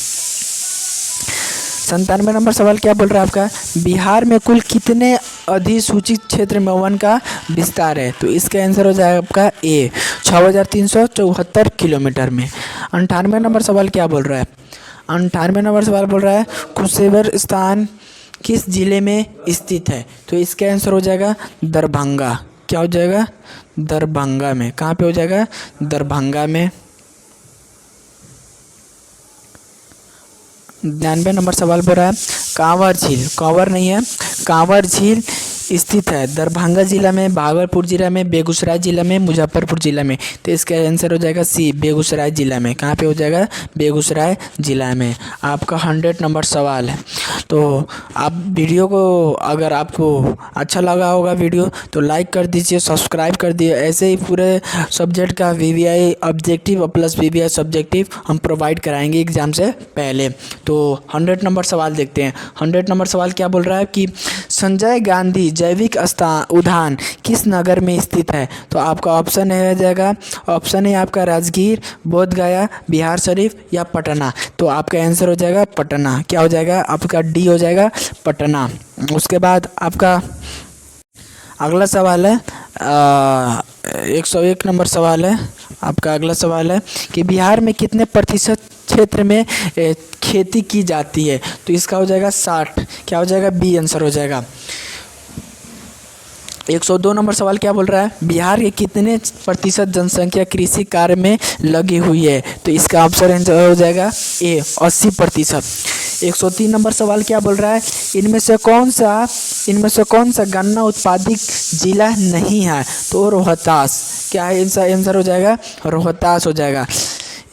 97 नंबर सवाल क्या बोल रहा है आपका बिहार में कुल कितने अधिसूचित क्षेत्र में वन का विस्तार है? तो इसका आंसर हो जाएगा आपका ए, 6374 किलोमीटर में। 98 नंबर सवाल क्या बोल रहा है? 98 नंबर सवाल बोल रहा है कुशेवर स्थान किस जिले में स्थित है? तो इसका आंसर हो जाएगा दरभंगा। क्या हो जाएगा? दरभंगा में। कहाँ पे हो जाएगा? दरभंगा में। 99 नंबर सवाल बोल रहा है कांवर झील, कांवर नहीं है, कांवर झील स्थित है दरभंगा जिला में, भागलपुर जिला में, बेगूसराय जिला में, मुजफ्फरपुर जिला में? तो इसका आंसर हो जाएगा सी, बेगूसराय जिला में। कहाँ पे हो जाएगा? बेगूसराय जिला में। आपका 100 नंबर सवाल है। तो आप वीडियो को अगर आपको अच्छा लगा होगा वीडियो तो लाइक कर दीजिए, सब्सक्राइब कर दिए। ऐसे ही पूरे सब्जेक्ट का VVI objective plus VVI subjective हम प्रोवाइड कराएंगे एग्ज़ाम से पहले। तो 100 नंबर सवाल देखते हैं। 100 नंबर सवाल क्या बोल रहा है कि संजय गांधी जैविक उद्यान किस नगर में स्थित है? तो आपका ऑप्शन है जाएगा, ऑप्शन है आपका राजगीर, बोधगया, बिहार शरीफ या पटना? तो आपका आंसर हो जाएगा पटना। क्या हो जाएगा? आपका डी हो जाएगा, पटना। उसके बाद आपका अगला सवाल है 101 नंबर सवाल है। आपका अगला सवाल है कि बिहार में कितने प्रतिशत क्षेत्र में खेती की जाती है। तो इसका हो जाएगा 60, क्या हो जाएगा बी आंसर हो जाएगा। 102 नंबर सवाल क्या बोल रहा है, बिहार के कितने प्रतिशत जनसंख्या कृषि कार्य में लगी हुई है। तो इसका ऑप्शन आंसर हो जाएगा ए 80%। 103 नंबर सवाल क्या बोल रहा है, इनमें से कौन सा गन्ना उत्पादक जिला नहीं है। तो रोहतास, क्या है इसका आंसर हो जाएगा रोहतास हो जाएगा।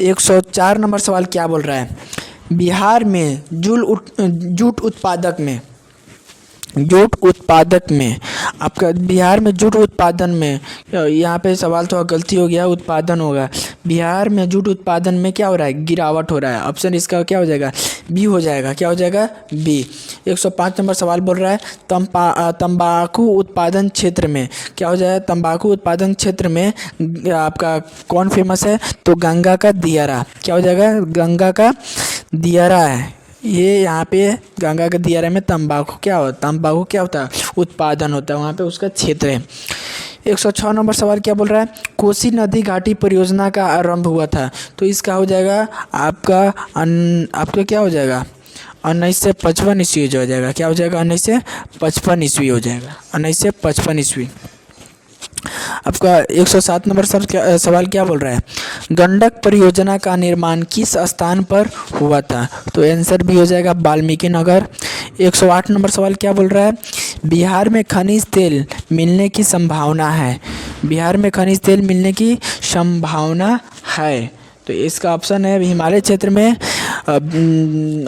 104 नंबर सवाल क्या बोल रहा है, बिहार में जूट उत्पादक में आपका बिहार में जूट उत्पादन में, यहाँ पे सवाल थोड़ा गलती हो गया, उत्पादन होगा। बिहार में जूट उत्पादन में क्या हो रहा है, गिरावट हो रहा है। ऑप्शन इसका क्या हो जाएगा बी हो जाएगा, क्या हो जाएगा बी। 105 नंबर सवाल बोल रहा है, तंबाकू उत्पादन क्षेत्र में, क्या हो जाएगा तंबाकू उत्पादन क्षेत्र में आपका कौन फेमस है। तो गंगा का दियारा, क्या हो जाएगा गंगा का दियारा है ये। यहाँ पे गंगा के दियारे में तंबाकू क्या होता है उत्पादन होता है, वहाँ पे उसका क्षेत्र है। 106 नंबर सवाल क्या बोल रहा है, कोसी नदी घाटी परियोजना का आरंभ हुआ था। तो इसका हो जाएगा आपका क्या हो जाएगा 1955 ईस्वी हो जाएगा, क्या हो जाएगा 1955 ईस्वी हो जाएगा, 1955 ईस्वी। आपका 107 नंबर सवाल क्या बोल रहा है, गंडक परियोजना का निर्माण किस स्थान पर हुआ था। तो आंसर भी हो जाएगा वाल्मीकि नगर। 108 नंबर सवाल क्या बोल रहा है, बिहार में खनिज तेल मिलने की संभावना है। बिहार में खनिज तेल मिलने की संभावना है। तो इसका ऑप्शन है हिमालय क्षेत्र में,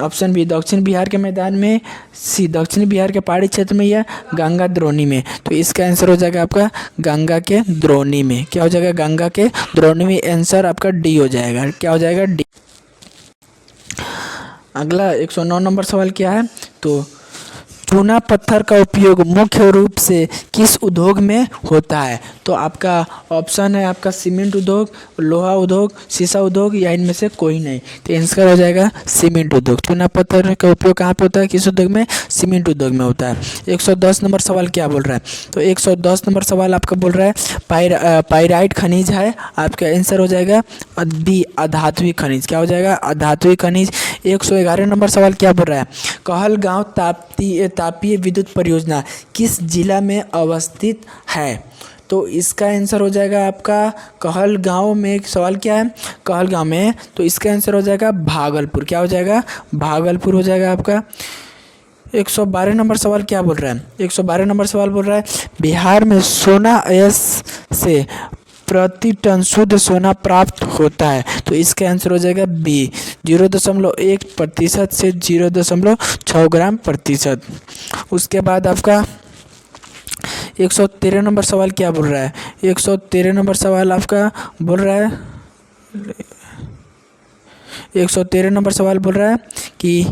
ऑप्शन बी दक्षिण बिहार के मैदान में, सी दक्षिण बिहार के पहाड़ी क्षेत्र में, या गंगा द्रोणी में। तो इसका आंसर हो जाएगा आपका गंगा के द्रोणी में, क्या हो जाएगा गंगा के द्रोणी में। आंसर आपका डी हो जाएगा, क्या हो जाएगा डी। अगला 109 नंबर सवाल क्या है, तो चूना पत्थर का उपयोग मुख्य रूप से किस उद्योग में होता है। तो आपका ऑप्शन है आपका सीमेंट उद्योग, लोहा उद्योग, शीशा उद्योग, या इनमें से कोई नहीं। तो आंसर हो जाएगा सीमेंट उद्योग। चूना पत्थर का उपयोग कहाँ पे होता है, किस उद्योग में, सीमेंट उद्योग में होता है। 110 नंबर सवाल क्या बोल रहा है, तो 110 नंबर सवाल आपका बोल रहा है पाइराइट खनिज है, आपका आंसर हो जाएगा बी अधात्विक खनिज, क्या हो जाएगा अधात्विक खनिज। 111 नंबर सवाल क्या बोल रहा है, कहलगांव तापीय विद्युत परियोजना किस जिला में अवस्थित है। तो इसका आंसर हो जाएगा आपका कहलगांव में। सवाल क्या है कहलगांव में, तो इसका आंसर हो जाएगा भागलपुर, क्या हो जाएगा भागलपुर हो जाएगा आपका। 112 नंबर सवाल क्या बोल रहा है, 112 नंबर सवाल बोल रहा है, बिहार में सोना अयस से प्रति टन शुद्ध सोना प्राप्त होता है। तो इसका आंसर हो जाएगा बी 0.1% से 0.6 ग्राम प्रतिशत। उसके बाद आपका 113 नंबर सवाल क्या बोल रहा है, 113 नंबर सवाल आपका बोल रहा है 113 नंबर सवाल बोल रहा है कि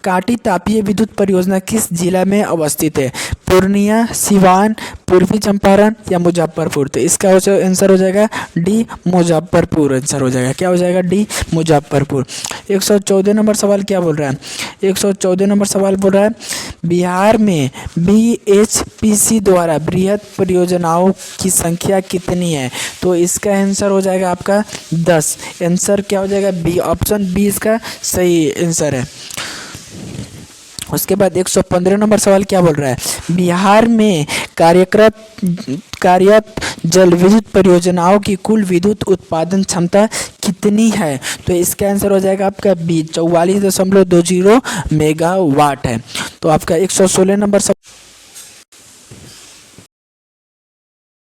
काटी तापीय विद्युत परियोजना किस जिला में अवस्थित है। पूर्णिया, सिवान, पूर्वी चंपारण या मुजफ्फरपुर। तो इसका आंसर हो जाएगा डी मुजफ्फरपुर, आंसर हो जाएगा, क्या हो जाएगा डी मुजफ्फरपुर। 114 नंबर सवाल क्या बोल रहा है, 114 नंबर सवाल बोल रहा है, बिहार में BHPC द्वारा बृहद परियोजनाओं की संख्या कितनी है। तो इसका आंसर हो जाएगा आपका 10, आंसर क्या हो जाएगा बी, ऑप्शन बी इसका सही आंसर है। उसके बाद 115 नंबर सवाल क्या बोल रहा है, बिहार में कार्यरत जल विद्युत परियोजनाओं की कुल विद्युत उत्पादन क्षमता कितनी है। तो इसका आंसर हो जाएगा आपका बी 44.20 मेगावाट है। तो आपका 116 नंबर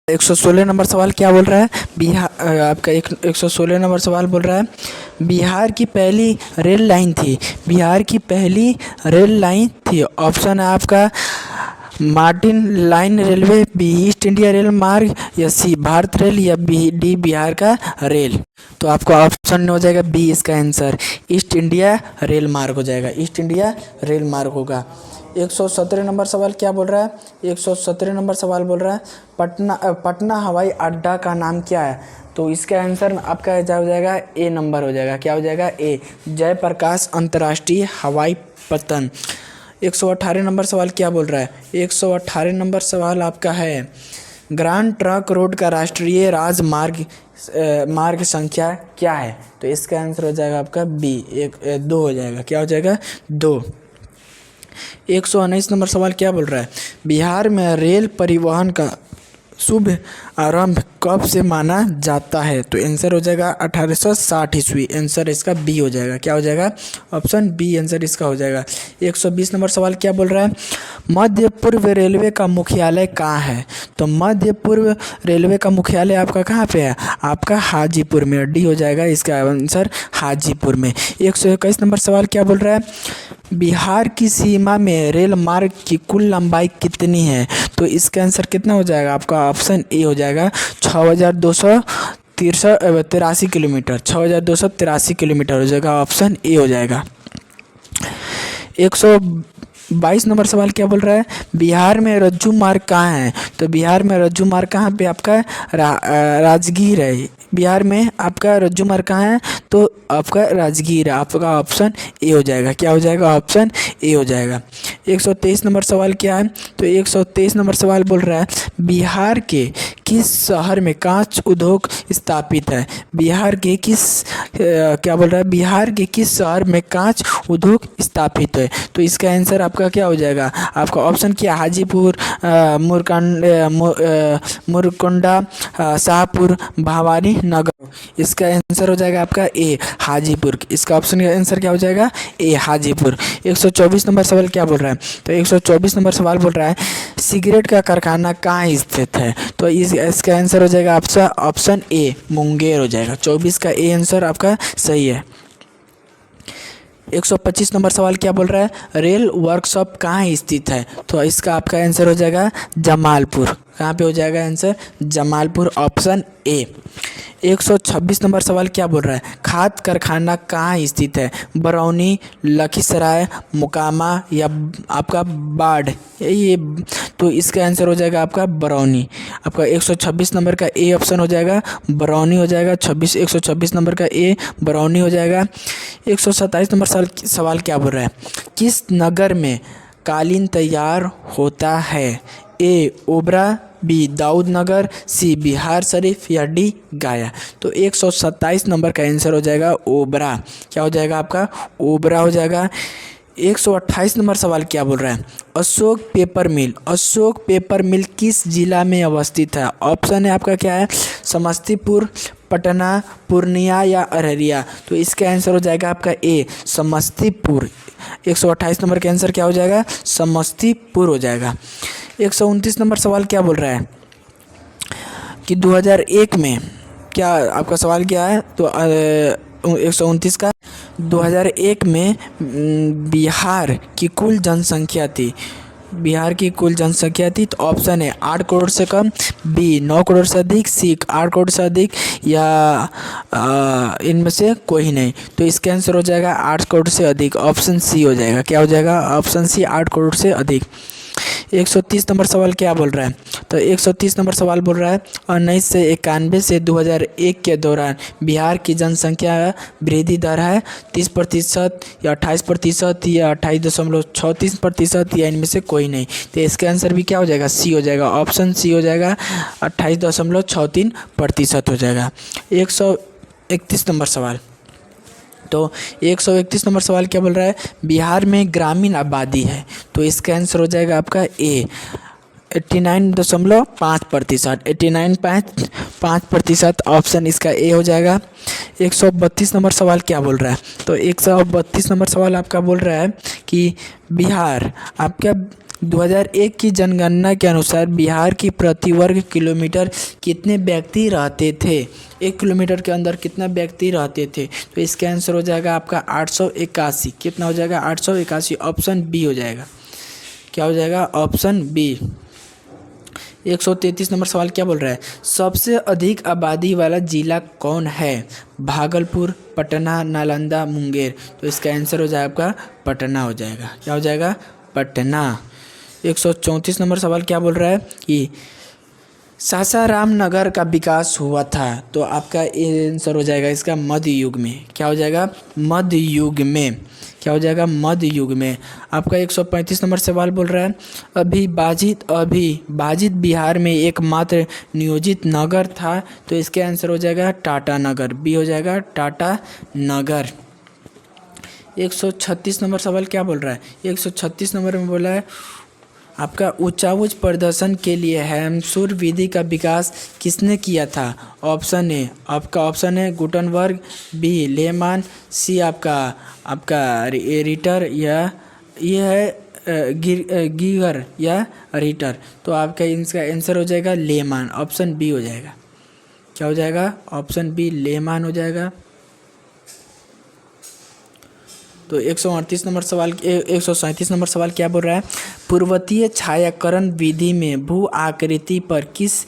116 नंबर सवाल क्या बोल रहा है, बिहार आपका 116 नंबर सवाल बोल रहा है, बिहार की पहली रेल लाइन थी, बिहार की पहली रेल लाइन थी। ऑप्शन है आपका Martin line railway, B east India rail मार्ग, या सी भारत रेल, या डी बिहार का रेल। तो आपका ऑप्शन हो जाएगा बी इसका आंसर ईस्ट इंडिया रेल मार्ग हो जाएगा, ईस्ट इंडिया रेल मार्ग होगा। 117 नंबर सवाल क्या बोल रहा है, 117 नंबर सवाल बोल रहा है, पटना हवाई अड्डा का नाम क्या है। तो इसका आंसर आपका हो जाएगा ए नंबर हो जाएगा, क्या हो जाएगा ए जयप्रकाश अंतर्राष्ट्रीय हवाई पत्तन। 118 नंबर सवाल क्या बोल रहा है, 118 नंबर सवाल आपका है ग्रांड ट्रंक रोड का राष्ट्रीय राजमार्ग मार्ग संख्या क्या है? तो इसका आंसर हो जाएगा आपका बी, 2 हो जाएगा। क्या हो जाएगा? 2। 119 नंबर सवाल क्या बोल रहा है? बिहार में रेल परिवहन का शुभ आरंभ कब से माना जाता है? तो आंसर हो जाएगा 1860 ईस्वी। आंसर इसका बी हो जाएगा। क्या हो जाएगा? ऑप्शन बी आंसर इसका हो जाएगा। 120 नंबर सवाल क्या बोल रहा है? मध्य पूर्व रेलवे का मुख्यालय कहाँ है? तो मध्य पूर्व रेलवे का मुख्यालय आपका कहाँ पे है? आपका हाजीपुर में। डी हो जाएगा इसका आंसर, हाजीपुर में। 121 नंबर सवाल क्या बोल रहा है? बिहार की सीमा में रेल मार्ग की कुल लंबाई कितनी है? तो इसका आंसर कितना हो जाएगा आपका? ऑप्शन ए हो जाएगा 6283 किलोमीटर। 6283 किलोमीटर हो जाएगा। ऑप्शन ए हो जाएगा। 122 नंबर सवाल क्या बोल रहा है? बिहार में रज्जू मार्ग कहाँ है? तो बिहार में रज्जू मार्ग कहाँ पे आपका? राजगीर है। बिहार में आपका रज्जू मार्ग कहाँ है? तो आपका राजगीर है। आपका ऑप्शन ए हो जाएगा। क्या हो जाएगा? ऑप्शन ए हो जाएगा। 123 नंबर सवाल क्या है? तो 123 नंबर सवाल बोल रहा है बिहार के किस शहर में कांच उद्योग स्थापित है? बिहार के किस क्या बोल रहा है? बिहार के किस शहर में कांच उद्योग स्थापित है? तो इसका आंसर आपका क्या हो जाएगा? आपका ऑप्शन क्या? हाजीपुर, मुरकुंडा, शाहपुर, भवानी नगर। इसका आंसर हो जाएगा आपका ए, हाजीपुर। इसका ऑप्शन का आंसर क्या हो जाएगा? ए, हाजीपुर। 124 नंबर सवाल क्या बोल रहा है? तो 124 नंबर सवाल बोल रहा है सिगरेट का कारखाना कहाँ स्थित है? तो इसका आंसर हो जाएगा आपका ऑप्शन ए, मुंगेर हो जाएगा। 24 का ए आंसर आपका सही है। 125 नंबर सवाल क्या बोल रहा है? रेल वर्कशॉप कहाँ स्थित है? तो इसका आपका आंसर हो जाएगा जमालपुर। कहाँ पे हो जाएगा answer? Jamalpur. Option A. 126 number सवाल क्या बोल रहा है? खाद कारखाना कहाँ स्थित है? बरौनी, लखीसराय, मोकामा या आपका बाढ़? ये तो इसका आंसर हो जाएगा आपका बरौनी। आपका 126 नंबर का ए ऑप्शन हो जाएगा, बरौनी हो जाएगा। 126 नंबर का ए बरौनी हो जाएगा। 127 नंबर सवाल क्या बोल रहा है? किस नगर में कालीन तैयार होता है? ए, ओबरा, बी, दाऊद नगर, सी, बिहार शरीफ या डी, गया? तो 127 नंबर का आंसर हो जाएगा ओबरा। क्या हो जाएगा आपका? ओबरा हो जाएगा। 128 नंबर सवाल क्या बोल रहा है? अशोक पेपर मिल, अशोक पेपर मिल किस जिला में अवस्थित है? ऑप्शन है आपका क्या है? समस्तीपुर, पटना, पूर्णिया या अररिया? तो इसका आंसर हो जाएगा आपका ए, समस्तीपुर। 128 नंबर का आंसर क्या हो जाएगा? समस्तीपुर हो जाएगा। 129 नंबर सवाल क्या बोल रहा है कि 2001 में, क्या आपका सवाल क्या है? तो 129 का 2001 में बिहार की कुल जनसंख्या थी, बिहार की कुल जनसंख्या थी। तो ऑप्शन है 8 करोड़ से कम, बी 9 करोड़ से अधिक, सी 8 करोड़ से अधिक या इनमें से कोई नहीं। तो इसका आंसर हो जाएगा 8 करोड़ से अधिक। ऑप्शन सी हो जाएगा। क्या हो जाएगा? ऑप्शन सी, 8 करोड़ से अधिक। 130 नंबर सवाल क्या बोल रहा है? तो 130 नंबर सवाल बोल रहा है 1991 से 2001 के दौरान बिहार की जनसंख्या वृद्धि दर है 30% या 28% या 28.36% या इनमें से कोई नहीं। तो इसका आंसर भी क्या हो जाएगा? सी हो जाएगा। ऑप्शन सी हो जाएगा, 28.63% हो जाएगा। 131 नंबर सवाल, तो 131 नंबर सवाल क्या बोल रहा है? बिहार में ग्रामीण आबादी है। तो इसका आंसर हो जाएगा आपका ए, 89.5%, 89.5%। ऑप्शन इसका ए हो जाएगा। 132 नंबर सवाल क्या बोल रहा है? तो 132 नंबर सवाल आपका बोल रहा है कि बिहार आपका 2001 की जनगणना के अनुसार बिहार की प्रति वर्ग किलोमीटर कितने व्यक्ति रहते थे? 1 किलोमीटर के अंदर कितना व्यक्ति रहते थे? तो इसका आंसर हो जाएगा आपका 881। कितना हो जाएगा? 881। ऑप्शन बी हो जाएगा। क्या हो जाएगा? Option B. 133 नंबर सवाल क्या बोल रहा है? सबसे अधिक आबादी वाला जिला कौन है? भागलपुर, पटना, नालंदा, मुंगेर? तो इसका आंसर हो जाएगा आपका पटना हो जाएगा। क्या हो जाएगा? पटना। 134 नंबर सवाल क्या बोल रहा है कि सासाराम नगर का विकास हुआ था? तो आपका आंसर हो जाएगा इसका मध्य युग में। क्या हो जाएगा? मध्य युग में। क्या हो जाएगा, मध्य युग में। आपका 135 नंबर सवाल बोल रहा है अभी बाजित बिहार में एकमात्र नियोजित नगर था, तो इसके आंसर हो जाएगा टाटा नगर, बी हो जाएगा टाटा नगर। 136 नंबर सवाल क्या बोल रहा है, 136 नंबर में बोला है आपका उच्चावच प्रदर्शन के लिए हैमशुर विधि का विकास किसने किया था। ऑप्शन ए, आपका ऑप्शन है गुटनबर्ग, बी लेमान, सी आपका आपका रिटर, या ये है गीगर या रिटर। तो आपका इसका आंसर हो जाएगा लेमान, ऑप्शन बी हो जाएगा। क्या हो जाएगा, ऑप्शन बी लेमान हो जाएगा। तो 138 नंबर सवाल 137 नंबर सवाल क्या बोल रहा है, पूर्वतीय छायाकरण विधि में भू आकृति पर किस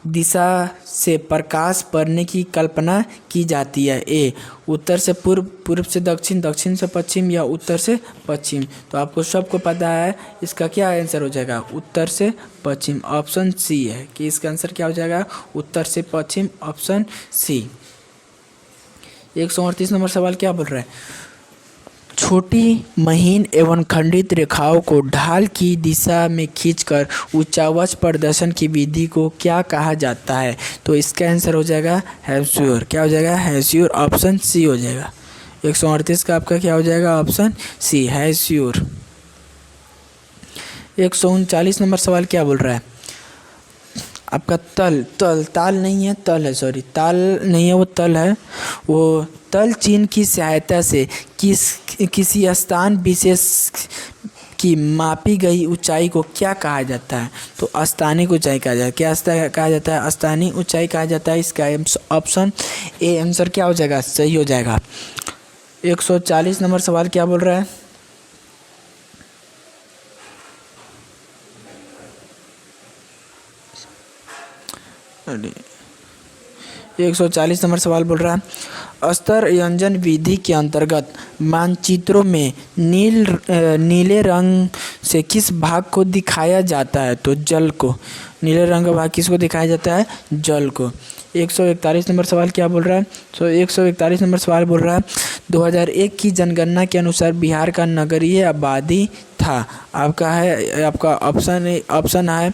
दिशा से प्रकाश पड़ने की कल्पना की जाती है। ए, उत्तर से पूर्व, पूर्व से दक्षिण, दक्षिण से पश्चिम, या उत्तर से पश्चिम। तो आपको सबको पता है इसका क्या आंसर हो जाएगा, उत्तर से पश्चिम, ऑप्शन सी है कि इसका आंसर क्या हो जाएगा, उत्तर से पश्चिम, ऑप्शन सी। 138 नंबर सवाल क्या बोल रहा है, छोटी महीन एवं खंडित रेखाओं को ढाल की दिशा में खींचकर उच्चावच प्रदर्शन की विधि को क्या कहा जाता है। तो इसका आंसर हो जाएगा हैमशुर। क्या हो जाएगा, हैमशुर, ऑप्शन सी हो जाएगा। 138 का आपका क्या हो जाएगा, ऑप्शन सी, हैमशुर। 139 नंबर सवाल क्या बोल रहा है, आपका ताल नहीं है, तल है, सॉरी, ताल नहीं है, वो तल है। वो तल चिन्ह की सहायता से किसी स्थान विशेष की मापी गई ऊंचाई को क्या कहा जाता है। तो स्थानिक ऊंचाई कहा जाता है। क्या कहा जाता है, स्थानिक ऊंचाई कहा जाता है। इसका ऑप्शन ए आंसर क्या हो जाएगा, सही हो जाएगा। 140 नंबर सवाल क्या बोल रहा है, 140 नंबर सवाल बोल रहा है स्तर यंजन विधि के अंतर्गत मानचित्रों में नीले रंग से किस भाग को दिखाया जाता है। तो जल को, नीले रंग का भाग किसको दिखाया जाता है, जल को। 141 नंबर सवाल क्या बोल रहा है, तो 141 नंबर सवाल बोल रहा है 2001 की जनगणना के अनुसार बिहार का नगरीय आबादी था। आपका है, आपका ऑप्शन है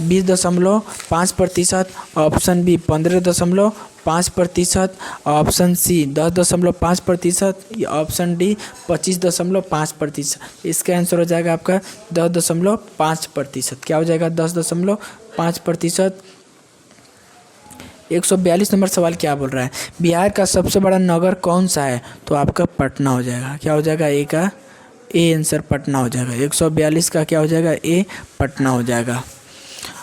20.5%, option B 15.5%, option C 10.5%, option D 25.5%। इसका आंसर हो जाएगा आपका 10.5%। क्या हो जाएगा, 10.5%। 142 नंबर सवाल क्या बोल रहा है, बिहार का सबसे बड़ा नगर कौन सा है। तो आपका पटना हो जाएगा। क्या हो जाएगा, ए का ए आंसर पटना हो जाएगा। 142 का क्या हो जाएगा, ए पटना हो जाएगा।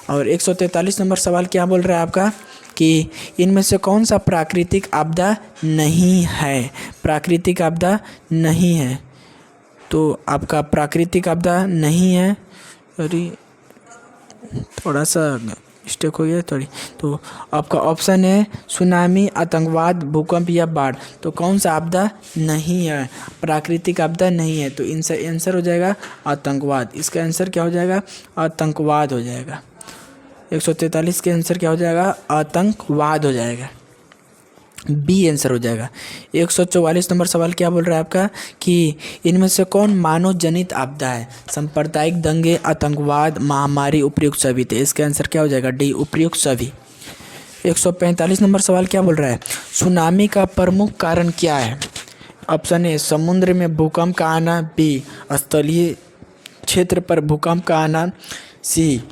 और 143 नंबर सवाल क्या बोल रहा है आपका कि इनमें से कौन सा प्राकृतिक आपदा नहीं है। प्राकृतिक आपदा नहीं है, तो आपका प्राकृतिक आपदा नहीं है, सॉरी थोड़ा सा मिस्टेक हो गया थोड़ी। तो आपका ऑप्शन है सुनामी, आतंकवाद, भूकंप या बाढ़। तो कौन सा आपदा नहीं है, प्राकृतिक आपदा नहीं है। तो इनसे आंसर हो जाएगा आतंकवाद। इसका आंसर क्या हो जाएगा, आतंकवाद हो जाएगा। 143 के आंसर क्या हो जाएगा, आतंकवाद हो जाएगा, बी आंसर हो जाएगा। 144 नंबर सवाल क्या बोल रहा है आपका कि इनमें से कौन मानव जनित आपदा है। सांप्रदायिक दंगे, आतंकवाद, महामारी, उपयुक्त सभी। तो इसका आंसर क्या हो जाएगा, डी उपयुक्त सभी। 145 नंबर सवाल क्या बोल रहा है, सुनामी का प्रमुख कारण क्या है। ऑप्शन ए समुद्र में भूकंप का आना, बी स्थलीय क्षेत्र पर भूकंप का आना, सी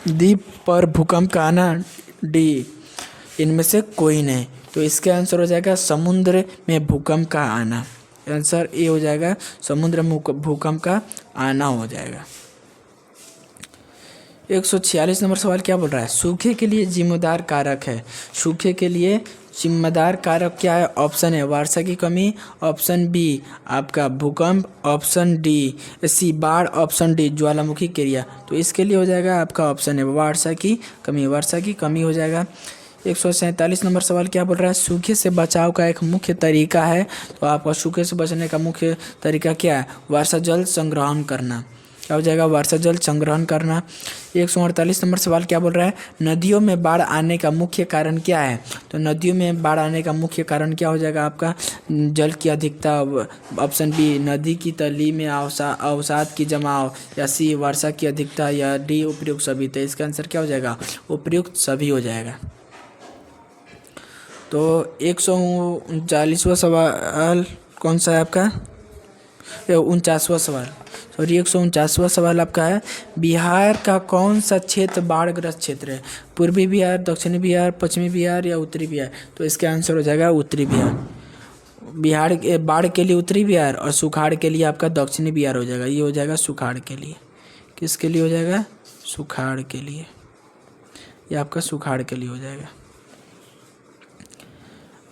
द्वीप पर भूकंप का आना, डी इनमें से कोई नहीं। तो इसका आंसर हो जाएगा समुद्र में भूकंप का आना। आंसर ए हो जाएगा, समुद्र में भूकंप का आना हो जाएगा। 146 नंबर सवाल क्या बोल रहा है, सूखे के लिए जिम्मेदार कारक है। सूखे के लिए जिम्मेदार कारक क्या है। ऑप्शन है वर्षा की कमी, ऑप्शन बी आपका भूकंप, ऑप्शन डी सी बाढ़, ऑप्शन डी ज्वालामुखी क्रिया। तो इसके लिए हो जाएगा आपका ऑप्शन है वर्षा की कमी। वर्षा की कमी हो जाएगा। 147 नंबर सवाल क्या बोल रहा है, सूखे से बचाव का एक मुख्य तरीका है। तो आपका सूखे से बचने का मुख्य तरीका क्या है, वर्षा जल संग्रहण करना। क्या हो जाएगा, वर्षा जल संग्रहण करना। 148 नंबर सवाल क्या बोल रहा है, नदियों में बाढ़ आने का मुख्य कारण क्या है। तो नदियों में बाढ़ आने का मुख्य कारण क्या हो जाएगा आपका, जल की अधिकता, ऑप्शन बी नदी की तली में अवसाद की जमाव, या सी वर्षा की अधिकता, या डी उपयुक्त सभी। तो इसका आंसर क्या हो जाएगा, उपयुक्त सभी हो जाएगा। तो 139वां सवाल कौन सा है आपका, 49वां सवाल, सॉरी 149वां सवाल आपका है, बिहार का कौन सा क्षेत्र बाढ़ग्रस्त क्षेत्र है। पूर्वी बिहार, दक्षिणी बिहार, पश्चिमी बिहार या उत्तरी बिहार। तो इसका आंसर हो जाएगा उत्तरी बिहार। बिहार बाढ़ के लिए उत्तरी बिहार और सुखाड़ के लिए आपका दक्षिणी बिहार हो जाएगा। ये हो जाएगा सुखाड़ के लिए, किसके लिए हो जाएगा, सुखाड़ के लिए, ये आपका सुखाड़ के लिए हो जाएगा।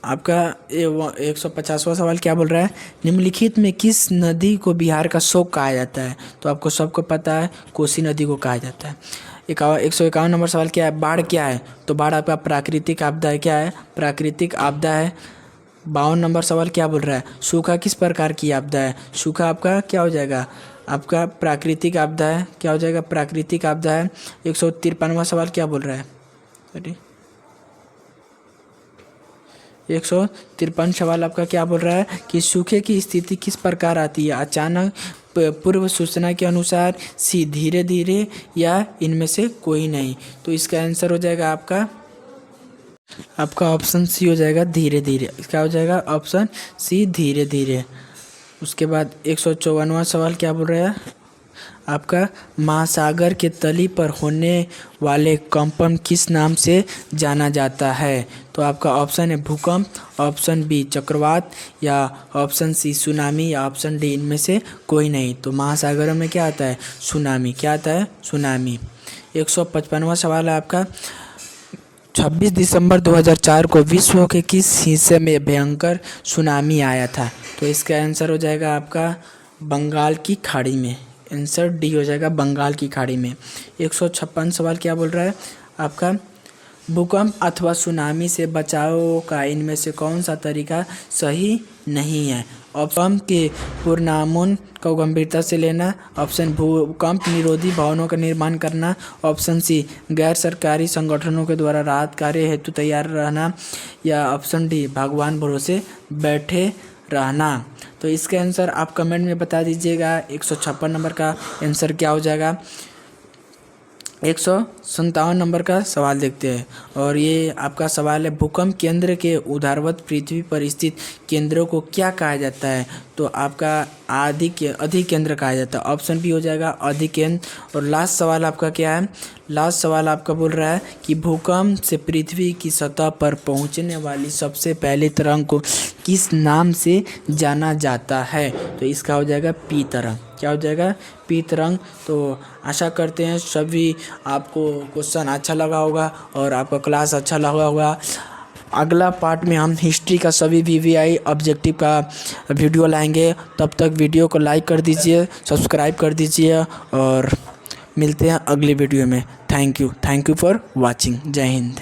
आपका 150वां सवाल क्या बोल रहा है, निम्नलिखित में किस नदी को बिहार का शोक कहा जाता है। तो आपको सबको पता है, कोसी नदी को कहा जाता है। 151 नंबर सवाल क्या है, बाढ़ क्या है। तो बाढ़ आपका प्राकृतिक आपदा है, क्या है, प्राकृतिक आपदा है। 52 नंबर सवाल क्या बोल रहा है, सूखा किस प्रकार की आपदा है। सूखा आपका क्या हो जाएगा, आपका प्राकृतिक आपदा है, क्या हो जाएगा, प्राकृतिक आपदा है। 153वां सवाल क्या बोल रहा है, सॉरी 153 सवाल आपका क्या बोल रहा है कि सूखे की स्थिति किस प्रकार आती है, अचानक, पूर्व सूचना के अनुसार, सी धीरे धीरे, या इनमें से कोई नहीं। तो इसका आंसर हो जाएगा आपका ऑप्शन सी हो जाएगा, धीरे धीरे। इसका हो जाएगा ऑप्शन सी, धीरे धीरे। उसके बाद 154वां सवाल क्या बोल रहा है, आपका महासागर के तली पर होने वाले कंपन किस नाम से जाना जाता है। तो आपका ऑप्शन है भूकंप, ऑप्शन बी चक्रवात, या ऑप्शन सी सुनामी, या ऑप्शन डी इनमें से कोई नहीं। तो महासागरों में क्या आता है, सुनामी, क्या आता है, सुनामी। 155वां सवाल है आपका, 26 दिसंबर 2004 को विश्व के किस हिस्से में भयंकर सुनामी आया था। तो इसका आंसर हो जाएगा आपका बंगाल की खाड़ी में। आंसर डी हो जाएगा, बंगाल की खाड़ी में। 156 सवाल क्या बोल रहा है आपका, भूकंप अथवा सुनामी से बचाव का इनमें से कौन सा तरीका सही नहीं है। ऑप्शन के पूर्वानुमान को गंभीरता से लेना, ऑप्शन भूकंप निरोधी भवनों का निर्माण करना, ऑप्शन सी गैर सरकारी संगठनों के द्वारा राहत कार्य हेतु तैयार रहना, या ऑप्शन डी भगवान भरोसे बैठे रहना। तो इसका आंसर आप कमेंट में बता दीजिएगा। 156 नंबर का आंसर क्या हो जाएगा। 157 नंबर का सवाल देखते हैं, और ये आपका सवाल है, भूकंप केंद्र के ऊर्ध्वाधर पृथ्वी पर स्थित केंद्रों को क्या कहा जाता है। तो आपका अधिकेंद्र कहा जाता है। ऑप्शन बी हो जाएगा अधिकेंद्र। और लास्ट सवाल आपका क्या है, लास्ट सवाल आपका बोल रहा है कि भूकंप से पृथ्वी की सतह पर पहुंचने वाली सबसे पहली तरंग को किस नाम से जाना जाता है। तो इसका हो जाएगा पी तरंग, क्या हो जाएगा, पी तरंग। तो आशा करते हैं सभी आपको क्वेश्चन अच्छा लगा होगा और आपका क्लास अच्छा लगा होगा। अगला पार्ट में हम हिस्ट्री का सभी वीवीआई ऑब्जेक्टिव का वीडियो लाएंगे। तब तक वीडियो को लाइक कर दीजिए, सब्सक्राइब कर दीजिए, और मिलते हैं अगले वीडियो में। Thank you for watching. जय हिंद।